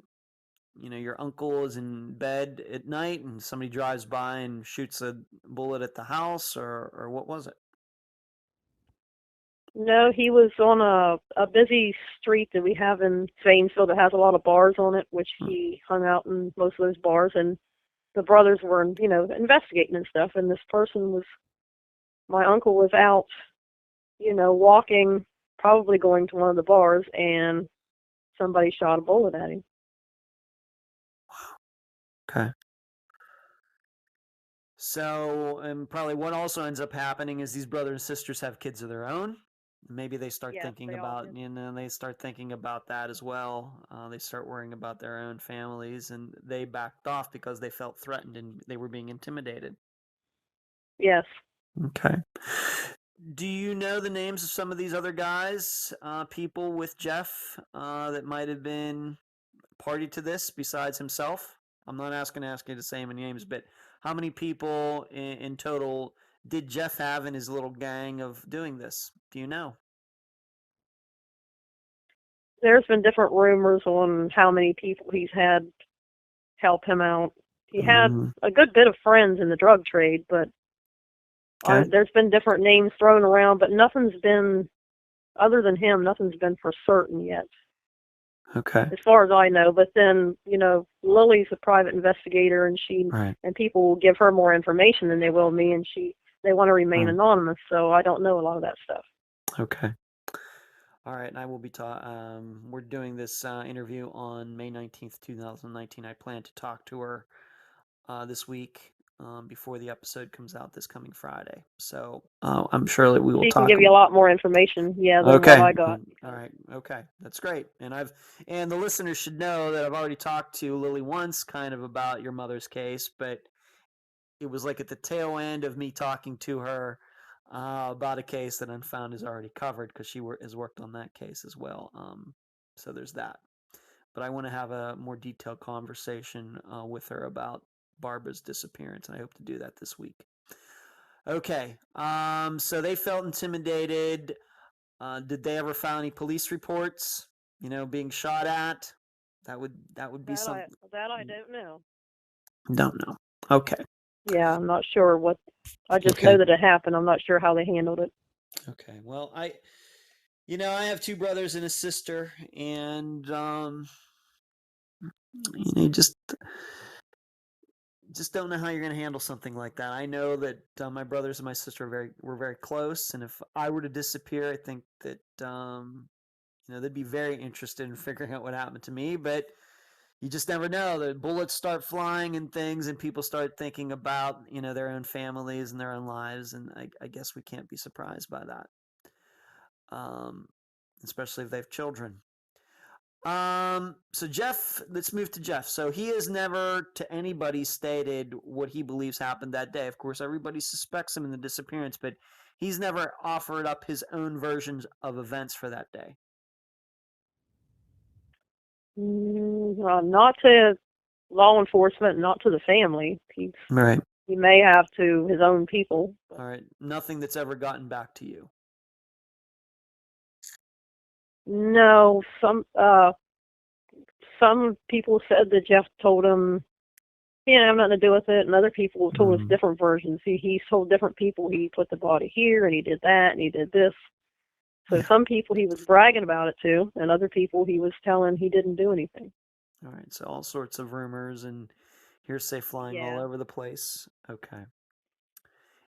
your uncle is in bed at night and somebody drives by and shoots a bullet at the house, or what was it? No, he was on a busy street that we have in Zanesville that has a lot of bars on it, which he hung out in most of those bars, and the brothers were, investigating and stuff, and my uncle was out, walking, probably going to one of the bars, and somebody shot a bullet at him. Okay. So, and probably what also ends up happening is these brothers and sisters have kids of their own. Maybe they start thinking about, they start thinking about that as well. They start worrying about their own families, and they backed off because they felt threatened and they were being intimidated. Yes. Okay. Do you know the names of some of these other guys, people with Jeff, that might have been party to this besides himself? I'm not asking you to say any names, but how many people in total did Jeff have in his little gang of doing this? Do you know? There's been different rumors on how many people he's had help him out. He had a good bit of friends in the drug trade, but there's been different names thrown around, but nothing's been, other than him, nothing's been for certain yet. Okay. As far as I know. But then, Lily's a private investigator, and and people will give her more information than they will me, and they want to remain anonymous, so I don't know a lot of that stuff. Okay. All right, and I will be we're doing this interview on May 19th, 2019. I plan to talk to her this week before the episode comes out this coming Friday. So I'm sure that we will talk. She can give you a lot more information, than what I got. All right. Okay. That's great. And the listeners should know that I've already talked to Lily once kind of about your mother's case, but it was like at the tail end of me talking to her about a case that Unfound is already covered because she has worked on that case as well. So there's that. But I want to have a more detailed conversation with her about Barbara's disappearance, and I hope to do that this week. Okay, so they felt intimidated. Did they ever file any police reports? Being shot at? That would be something. That I don't know. Don't know. Okay. Yeah, I'm not sure what. I just know that it happened. I'm not sure how they handled it. Okay. Well, I have two brothers and a sister, and just don't know how you're going to handle something like that. I know that my brothers and my sister were very close, and if I were to disappear, I think that they'd be very interested in figuring out what happened to me. But you just never know. The bullets start flying and things, and people start thinking about their own families and their own lives, and I guess we can't be surprised by that, especially if they have children. So Jeff, let's move to Jeff. So he has never to anybody stated what he believes happened that day. Of course, everybody suspects him in the disappearance, but he's never offered up his own versions of events for that day. Not to law enforcement, not to the family. Right. He may have to his own people. All right. Nothing that's ever gotten back to you. No, some people said that Jeff told him he didn't have nothing to do with it, and other people told us different versions. He told different people he put the body here, and he did that, and he did this. So some people he was bragging about it to, and other people he was telling he didn't do anything. All right. So all sorts of rumors and hearsay flying all over the place. Okay.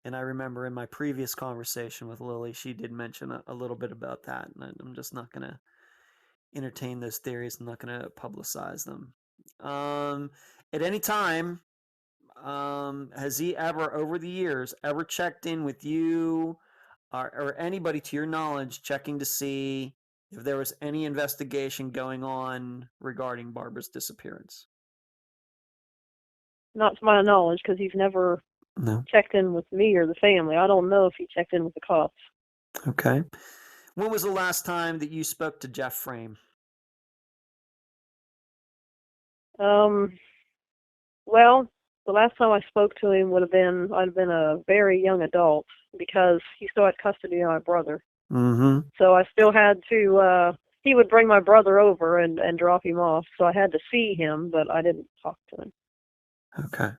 And I remember in my previous conversation with Lily, she did mention a little bit about that, and I'm just not going to entertain those theories. I'm not going to publicize them. At any time, has he ever, over the years, ever checked in with you or anybody to your knowledge, checking to see if there was any investigation going on regarding Barbara's disappearance? Not to my knowledge, because he's never checked in with me or the family. I don't know if he checked in with the cops. Okay. When was the last time that you spoke to Jeff Frame? Well, the last time I spoke to him I'd have been a very young adult, because he still had custody of my brother. Mm-hmm. So I still had to, he would bring my brother over and drop him off. So I had to see him, but I didn't talk to him. Okay.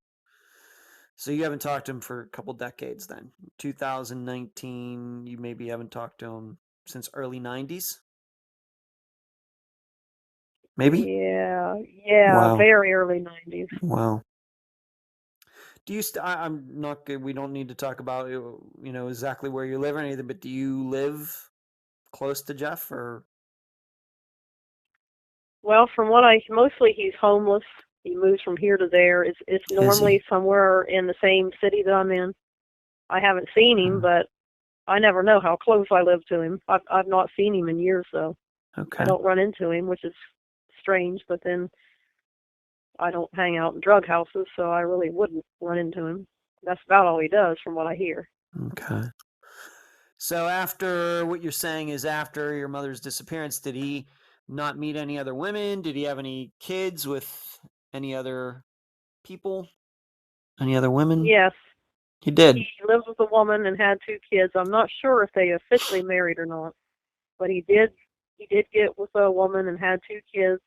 So you haven't talked to him for a couple decades then. 2019, you maybe haven't talked to him since early 90s? Maybe? Yeah, Wow. very early 90s. Wow. Do you I'm not good. We don't need to talk about, exactly where you live or anything, but do you live close to Jeff or? Well, from what mostly he's homeless. He moves from here to there. It's normally somewhere in the same city that I'm in. I haven't seen him, but I never know how close I live to him. I've not seen him in years, though. Okay. I don't run into him, which is strange, but then I don't hang out in drug houses, so I really wouldn't run into him. That's about all he does, from what I hear. Okay. So after what you're saying is after your mother's disappearance, did he not meet any other women? Did he have any kids with any other people? Any other women? Yes. He did. He lived with a woman and had 2 kids. I'm not sure if they officially married or not, but he did get with a woman and had 2 kids,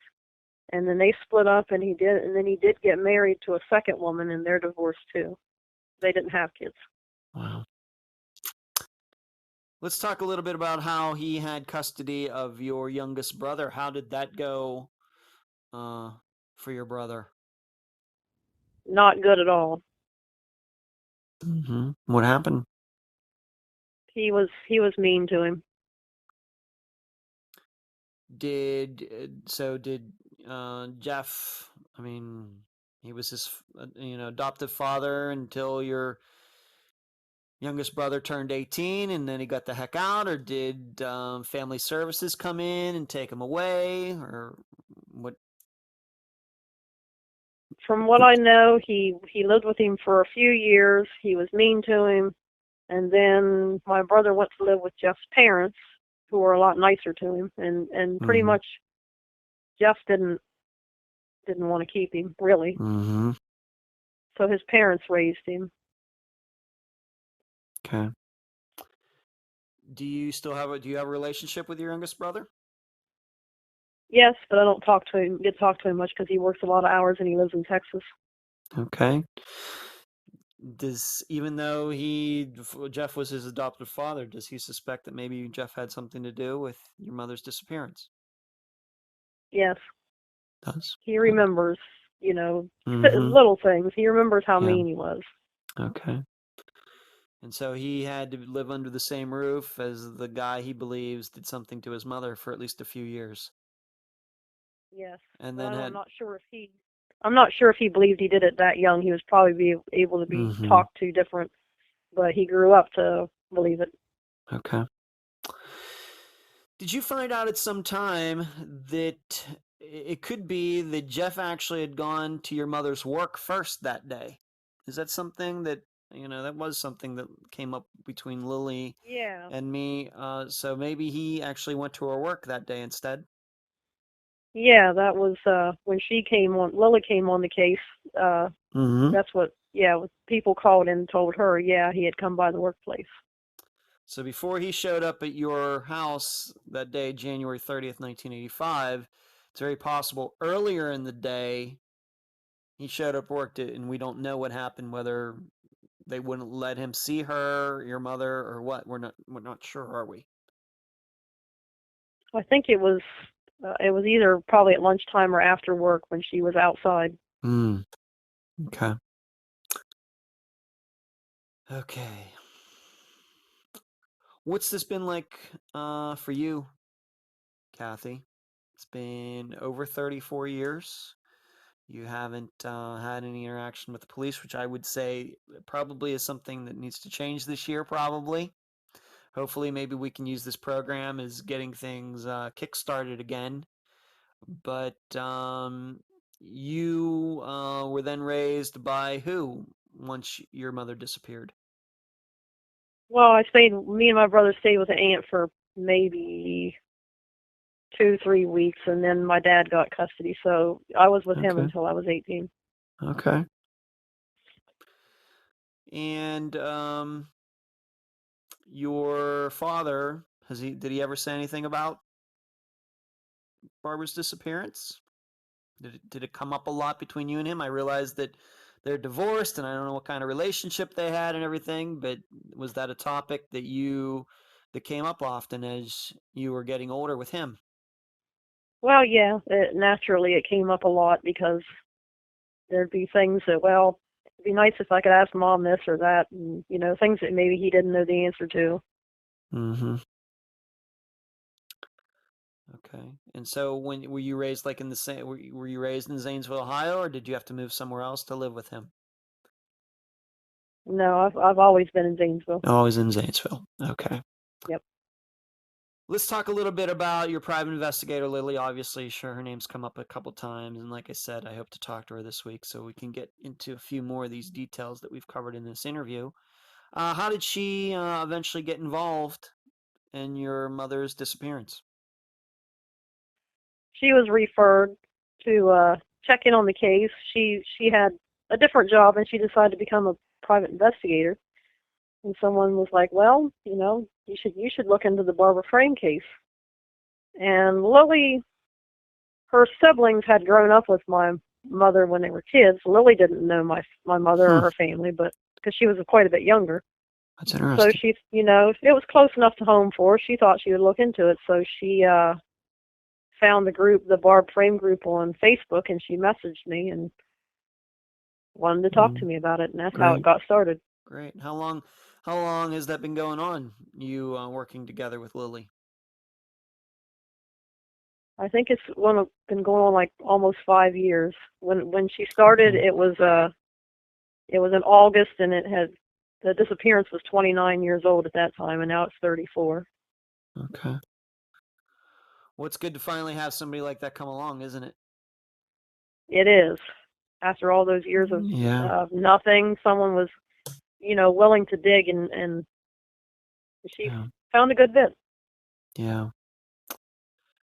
and then they split up, and then he did get married to a second woman, and they're divorced too. They didn't have kids. Wow. Let's talk a little bit about how he had custody of your youngest brother. How did that go for your brother? Not good at all. Mm-hmm. What happened? He was mean to him. Did Jeff? I mean, he was his adoptive father until your youngest brother turned 18, and then he got the heck out, or did family services come in and take him away, or what? From what I know, he lived with him for a few years. He was mean to him, and then my brother went to live with Jeff's parents, who were a lot nicer to him, and pretty much Jeff didn't want to keep him, really. Mm-hmm. So his parents raised him. Okay. Do you have a relationship with your youngest brother? Yes, but I don't get to talk to him much, because he works a lot of hours and he lives in Texas. Okay. Even though Jeff was his adoptive father, does he suspect that maybe Jeff had something to do with your mother's disappearance? Yes. Does he remembers, little things. He remembers how mean he was. Okay. And so he had to live under the same roof as the guy he believes did something to his mother for at least a few years. Yes. And then I'm not sure if he believed he did it that young. He was probably able to be talked to different, but he grew up to believe it. Okay. Did you find out at some time that it could be that Jeff actually had gone to your mother's work first that day? Is that something that, that was something that came up between Lily and me? So maybe he actually went to her work that day instead? Yeah, that was when she came on. Lily came on the case. Mm-hmm. That's what. Yeah, people called and told her. Yeah, he had come by the workplace. So before he showed up at your house that day, January 30th, 1985, it's very possible earlier in the day he showed up, worked it, and we don't know what happened, whether they wouldn't let him see her, your mother, or what. We're not sure, are we? I think it was either probably at lunchtime or after work when she was outside. Okay. Okay. What's this been like for you, Kathy? It's been over 34 years. You haven't had any interaction with the police, which I would say probably is something that needs to change this year, probably. Hopefully, maybe we can use this program as getting things kick-started again. But you were then raised by who once your mother disappeared? Well, me and my brother stayed with an aunt for maybe 2, 3 weeks, and then my dad got custody, so I was with him Okay. until I was 18. Okay. And your father, did he ever say anything about Barbara's disappearance? Did it come up a lot between you and him? I realize that they're divorced, and I don't know what kind of relationship they had and everything, but was that a topic that came up often as you were getting older with him? Well, yeah, naturally it came up a lot because there'd be things that, well, it'd be nice if I could ask Mom this or that, and, things that maybe he didn't know the answer to. Mm-hmm. Okay. And so when were you raised like in the same were you raised in Zanesville, Ohio, or did you have to move somewhere else to live with him? No, I've always been in Zanesville. Always in Zanesville. Okay. Yep. Let's talk a little bit about your private investigator, Lily. Obviously, sure, her name's come up a couple times, and like I said, I hope to talk to her this week so we can get into a few more of these details that we've covered in this interview. How did she eventually get involved in your mother's disappearance? She was referred to check in on the case. She had a different job, and she decided to become a private investigator. And someone was like, "Well, you should look into the Barbara Frame case." And Lily, her siblings had grown up with my mother when they were kids. Lily didn't know my mother or Hmm, her family, but because she was quite a bit younger. that's So interesting. she, it was close enough to home for her. She thought she would look into it. So she found the Barb Frame group on Facebook, and she messaged me and wanted to talk to Mm, me about it, and that's how it great, got started. great. How long has that been going on? You working together with Lily? I think it's been going on like almost 5 years. When she started, Okay. it was in August, and the disappearance was 29 years old at that time, and now it's 34. Okay. Well, it's good to finally have somebody like that come along, isn't it? It is. After all those years of Yeah. nothing, someone was, willing to dig, and she Yeah. found a good bit. Yeah.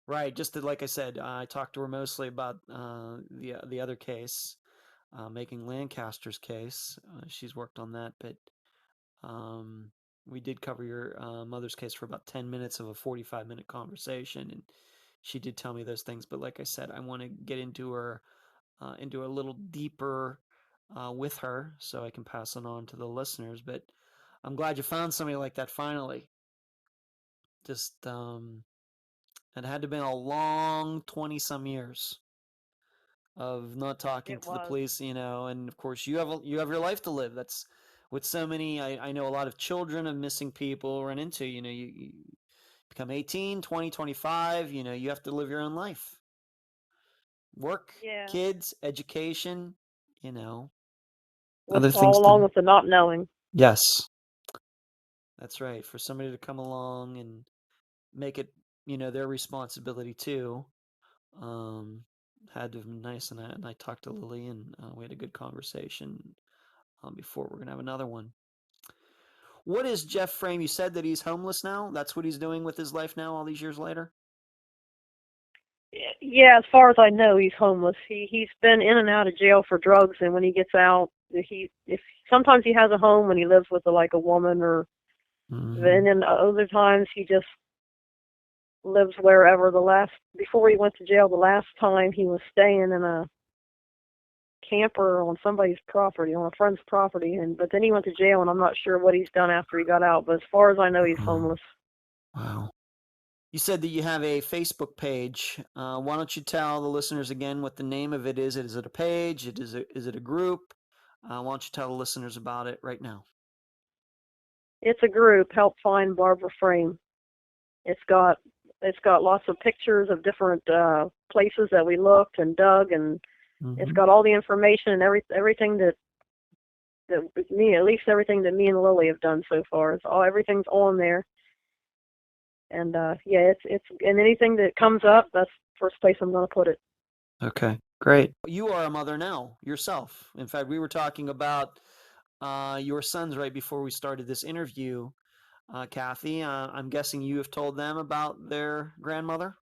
Right. Like I said, I talked to her mostly about the other case, making Lancaster's case. She's worked on that, but um, we did cover your mother's case for about 10 minutes of a 45-minute conversation, and she did tell me those things. But like I said, I want to get into a little deeper with her so I can pass it on to the listeners. But I'm glad you found somebody like that finally. Just it had to have been a long 20 some years of not talking It to the was. police, and of course you have your life to live. That's what so many I know a lot of children of missing people run into. You become 18, 20, 25, you have to live your own life. Work, Yeah. kids, education, you know, With other all things along to. with the not knowing. Yes, that's right. For somebody to come along and make it, their responsibility too. Um, had to have been nice, and I talked to Lily, and we had a good conversation before. We're gonna have another one. What is Jeff Frame? You said that he's homeless now. That's what he's doing with his life now, all these years later. Yeah, as far as I know, he's homeless. He's been in and out of jail for drugs, and when he gets out, if sometimes he has a home when he lives with like a woman, or and then other times he just lives wherever. Before he went to jail, the last time he was staying in a camper on somebody's property, on a friend's property, but then he went to jail, and I'm not sure what he's done after he got out. But as far as I know, he's homeless. Wow. You said that you have a Facebook page. Why don't you tell the listeners again what the name of it is? Is it a page? Is it a group? Why don't you tell the listeners about it right now? It's a group, Help Find Barbara Frame. It's got lots of pictures of different places that we looked and dug, and it's got all the information and everything that me, at least everything that me and Lily have done so far. Everything's on there. And yeah, it's and anything that comes up, that's the first place I'm going to put it. Okay, great. You are a mother now yourself. In fact, we were talking about your sons right before we started this interview, Kathy. I'm guessing you have told them about their grandmother?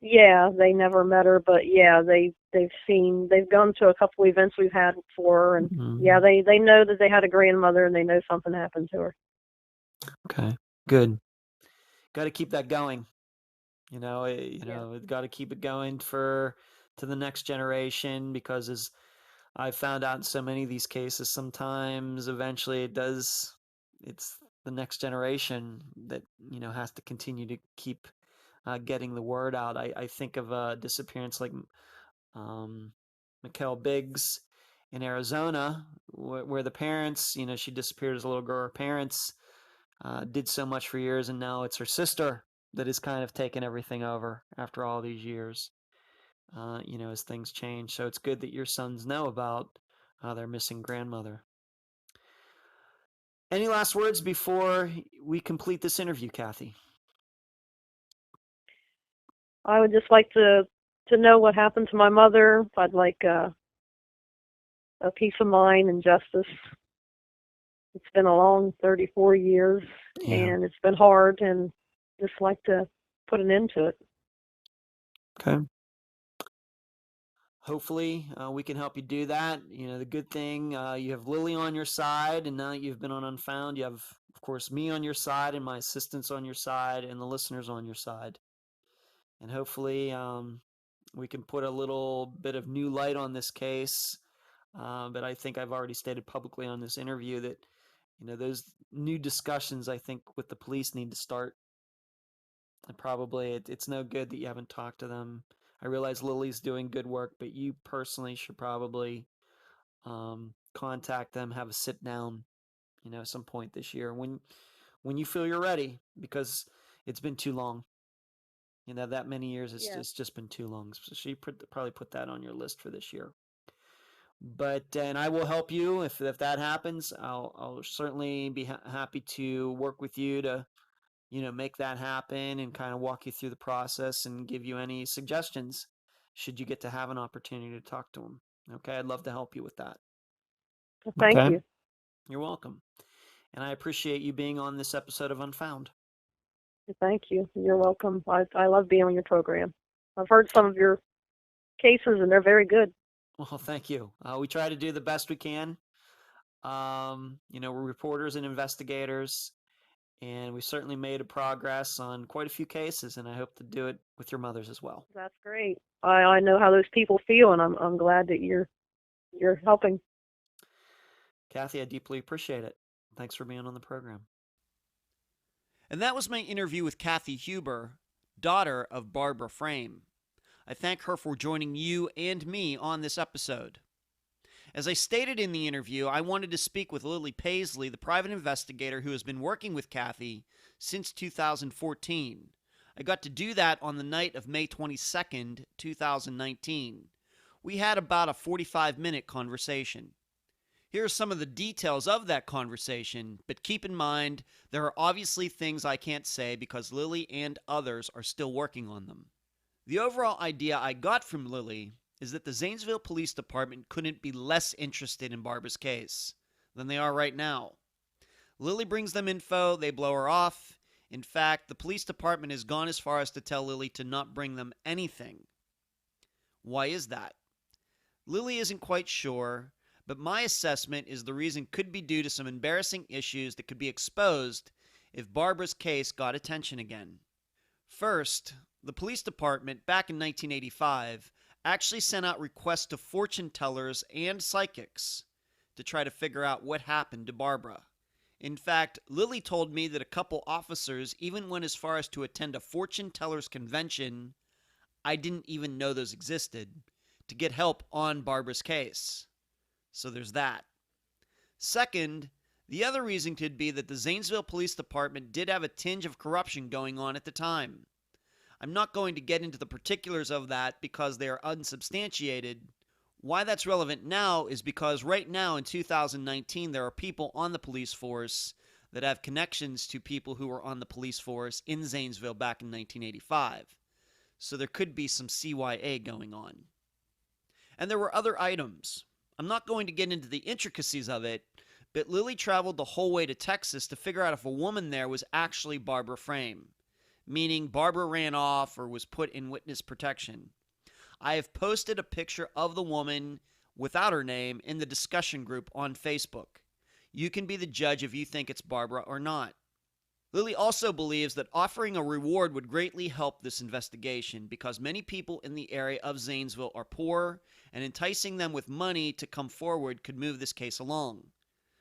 Yeah, they never met her, but yeah, they've gone to a couple events we've had for her, and yeah, they know that they had a grandmother, and they know something happened to her. Okay, good. Got to keep that going. Got to keep it going to the next generation, because as I've found out in so many of these cases, sometimes eventually it's the next generation that, has to continue to keep getting the word out. I think of a disappearance like Mikkel Biggs in Arizona, where the parents, she disappeared as a little girl. Her parents did so much for years, and now it's her sister that has kind of taken everything over after all these years, as things change. So it's good that your sons know about their missing grandmother. Any last words before we complete this interview, Kathy? I would just like to know what happened to my mother. I'd like a peace of mind and justice. It's been a long 34 years, and it's been hard, and just like to put an end to it. Okay. Hopefully, we can help you do that. The good thing, you have Lily on your side, and now that you've been on Unfound, you have, of course, me on your side, and my assistants on your side, and the listeners on your side. And hopefully, we can put a little bit of new light on this case. But I think I've already stated publicly on this interview that, those new discussions, I think, with the police need to start. And probably it's no good that you haven't talked to them. I realize Lily's doing good work, but you personally should probably contact them, have a sit down, some point this year when you feel you're ready, because it's been too long. That many years, it's just been too long. So she probably put that on your list for this year. But and I will help you if that happens. I'll certainly be happy to work with you to make that happen, and kind of walk you through the process and give you any suggestions should you get to have an opportunity to talk to them. Okay, I'd love to help you with that. Well, thank you. You're welcome. And I appreciate you being on this episode of Unfound. Thank you. You're welcome. I love being on your program. I've heard some of your cases, and they're very good. Well, thank you. We try to do the best we can. We're reporters and investigators, and we certainly made a progress on quite a few cases, and I hope to do it with your mothers as well. That's great. I know how those people feel, and I'm glad that you're helping. Kathy, I deeply appreciate it. Thanks for being on the program. And that was my interview with Kathy Huber, daughter of Barbara Frame. I thank her for joining you and me on this episode. As I stated in the interview, I wanted to speak with Lily Paisley, the private investigator who has been working with Kathy since 2014. I got to do that on the night of May 22nd, 2019. We had about a 45-minute conversation. Here are some of the details of that conversation, but keep in mind there are obviously things I can't say because Lily and others are still working on them. The overall idea I got from Lily is that the Zanesville Police Department couldn't be less interested in Barbara's case than they are right now. Lily brings them info, they blow her off, In fact, the police department has gone as far as to tell Lily to not bring them anything. Why is that? Lily isn't quite sure, but my assessment is the reason could be due to some embarrassing issues that could be exposed if Barbara's case got attention again. First, the police department back in 1985 actually sent out requests to fortune tellers and psychics to try to figure out what happened to Barbara. In fact, Lily told me that a couple officers even went as far as to attend a fortune tellers convention, I didn't even know those existed, to get help on Barbara's case. So there's that. Second, the other reason could be that the Zanesville Police Department did have a tinge of corruption going on at the time. I'm not going to get into the particulars of that because they are unsubstantiated. Why that's relevant now is because right now in 2019 there are people on the police force that have connections to people who were on the police force in Zanesville back in 1985. So there could be some CYA going on. And there were other items. I'm not going to get into the intricacies of it, but Lily traveled the whole way to Texas to figure out if a woman there was actually Barbara Frame, meaning Barbara ran off or was put in witness protection. I have posted a picture of the woman without her name in the discussion group on Facebook. You can be the judge if you think it's Barbara or not. Lily also believes that offering a reward would greatly help this investigation because many people in the area of Zanesville are poor, and enticing them with money to come forward could move this case along.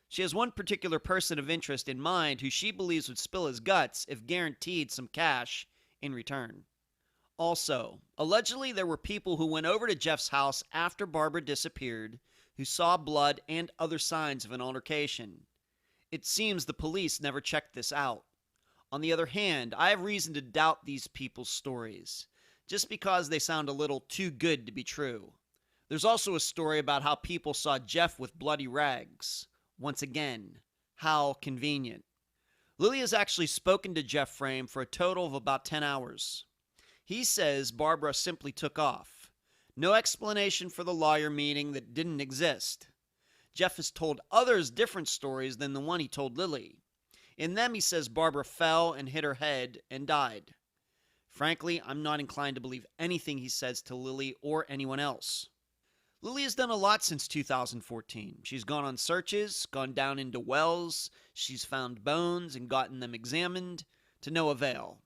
She has one particular person of interest in mind who she believes would spill his guts if guaranteed some cash in return. Also, allegedly there were people who went over to Jeff's house after Barbara disappeared who saw blood and other signs of an altercation. It seems the police never checked this out. On the other hand, I have reason to doubt these people's stories, just because they sound a little too good to be true. There's also a story about how people saw Jeff with bloody rags. Once again, how convenient. Lily has actually spoken to Jeff Frame for a total of about 10 hours. He says Barbara simply took off. No explanation for the lawyer meeting that didn't exist. Jeff has told others different stories than the one he told Lily. In them, he says Barbara fell and hit her head and died. Frankly, I'm not inclined to believe anything he says to Lily or anyone else. Lily has done a lot since 2014. She's gone on searches, gone down into wells, she's found bones and gotten them examined, to no avail.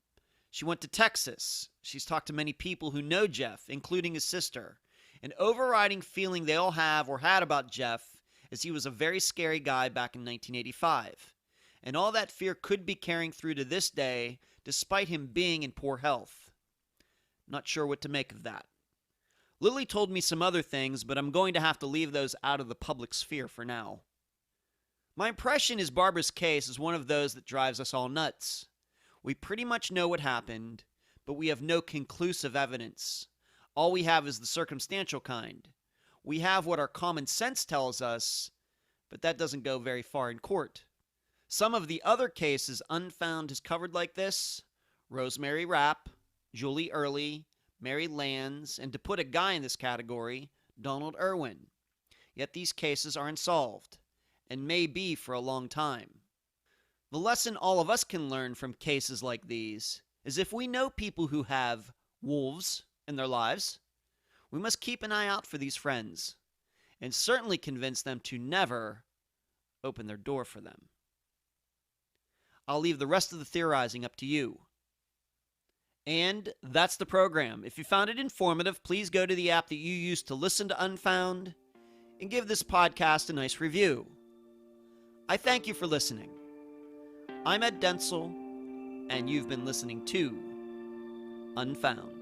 She went to Texas. She's talked to many people who know Jeff, including his sister. An overriding feeling they all have or had about Jeff is he was a very scary guy back in 1985. And all that fear could be carrying through to this day, despite him being in poor health. Not sure what to make of that. Lily told me some other things, but I'm going to have to leave those out of the public sphere for now. My impression is Barbara's case is one of those that drives us all nuts. We pretty much know what happened, but we have no conclusive evidence. All we have is the circumstantial kind. We have what our common sense tells us, but that doesn't go very far in court. Some of the other cases Unfound has covered like this: Rosemary Rapp, Julie Early, Mary Lands, and to put a guy in this category, Donald Irwin. Yet these cases are unsolved, and may be for a long time. The lesson all of us can learn from cases like these is if we know people who have wolves in their lives, we must keep an eye out for these friends, and certainly convince them to never open their door for them. I'll leave the rest of the theorizing up to you. And that's the program. If you found it informative, please go to the app that you use to listen to Unfound and give this podcast a nice review. I thank you for listening. I'm Ed Dentzel, and you've been listening to Unfound.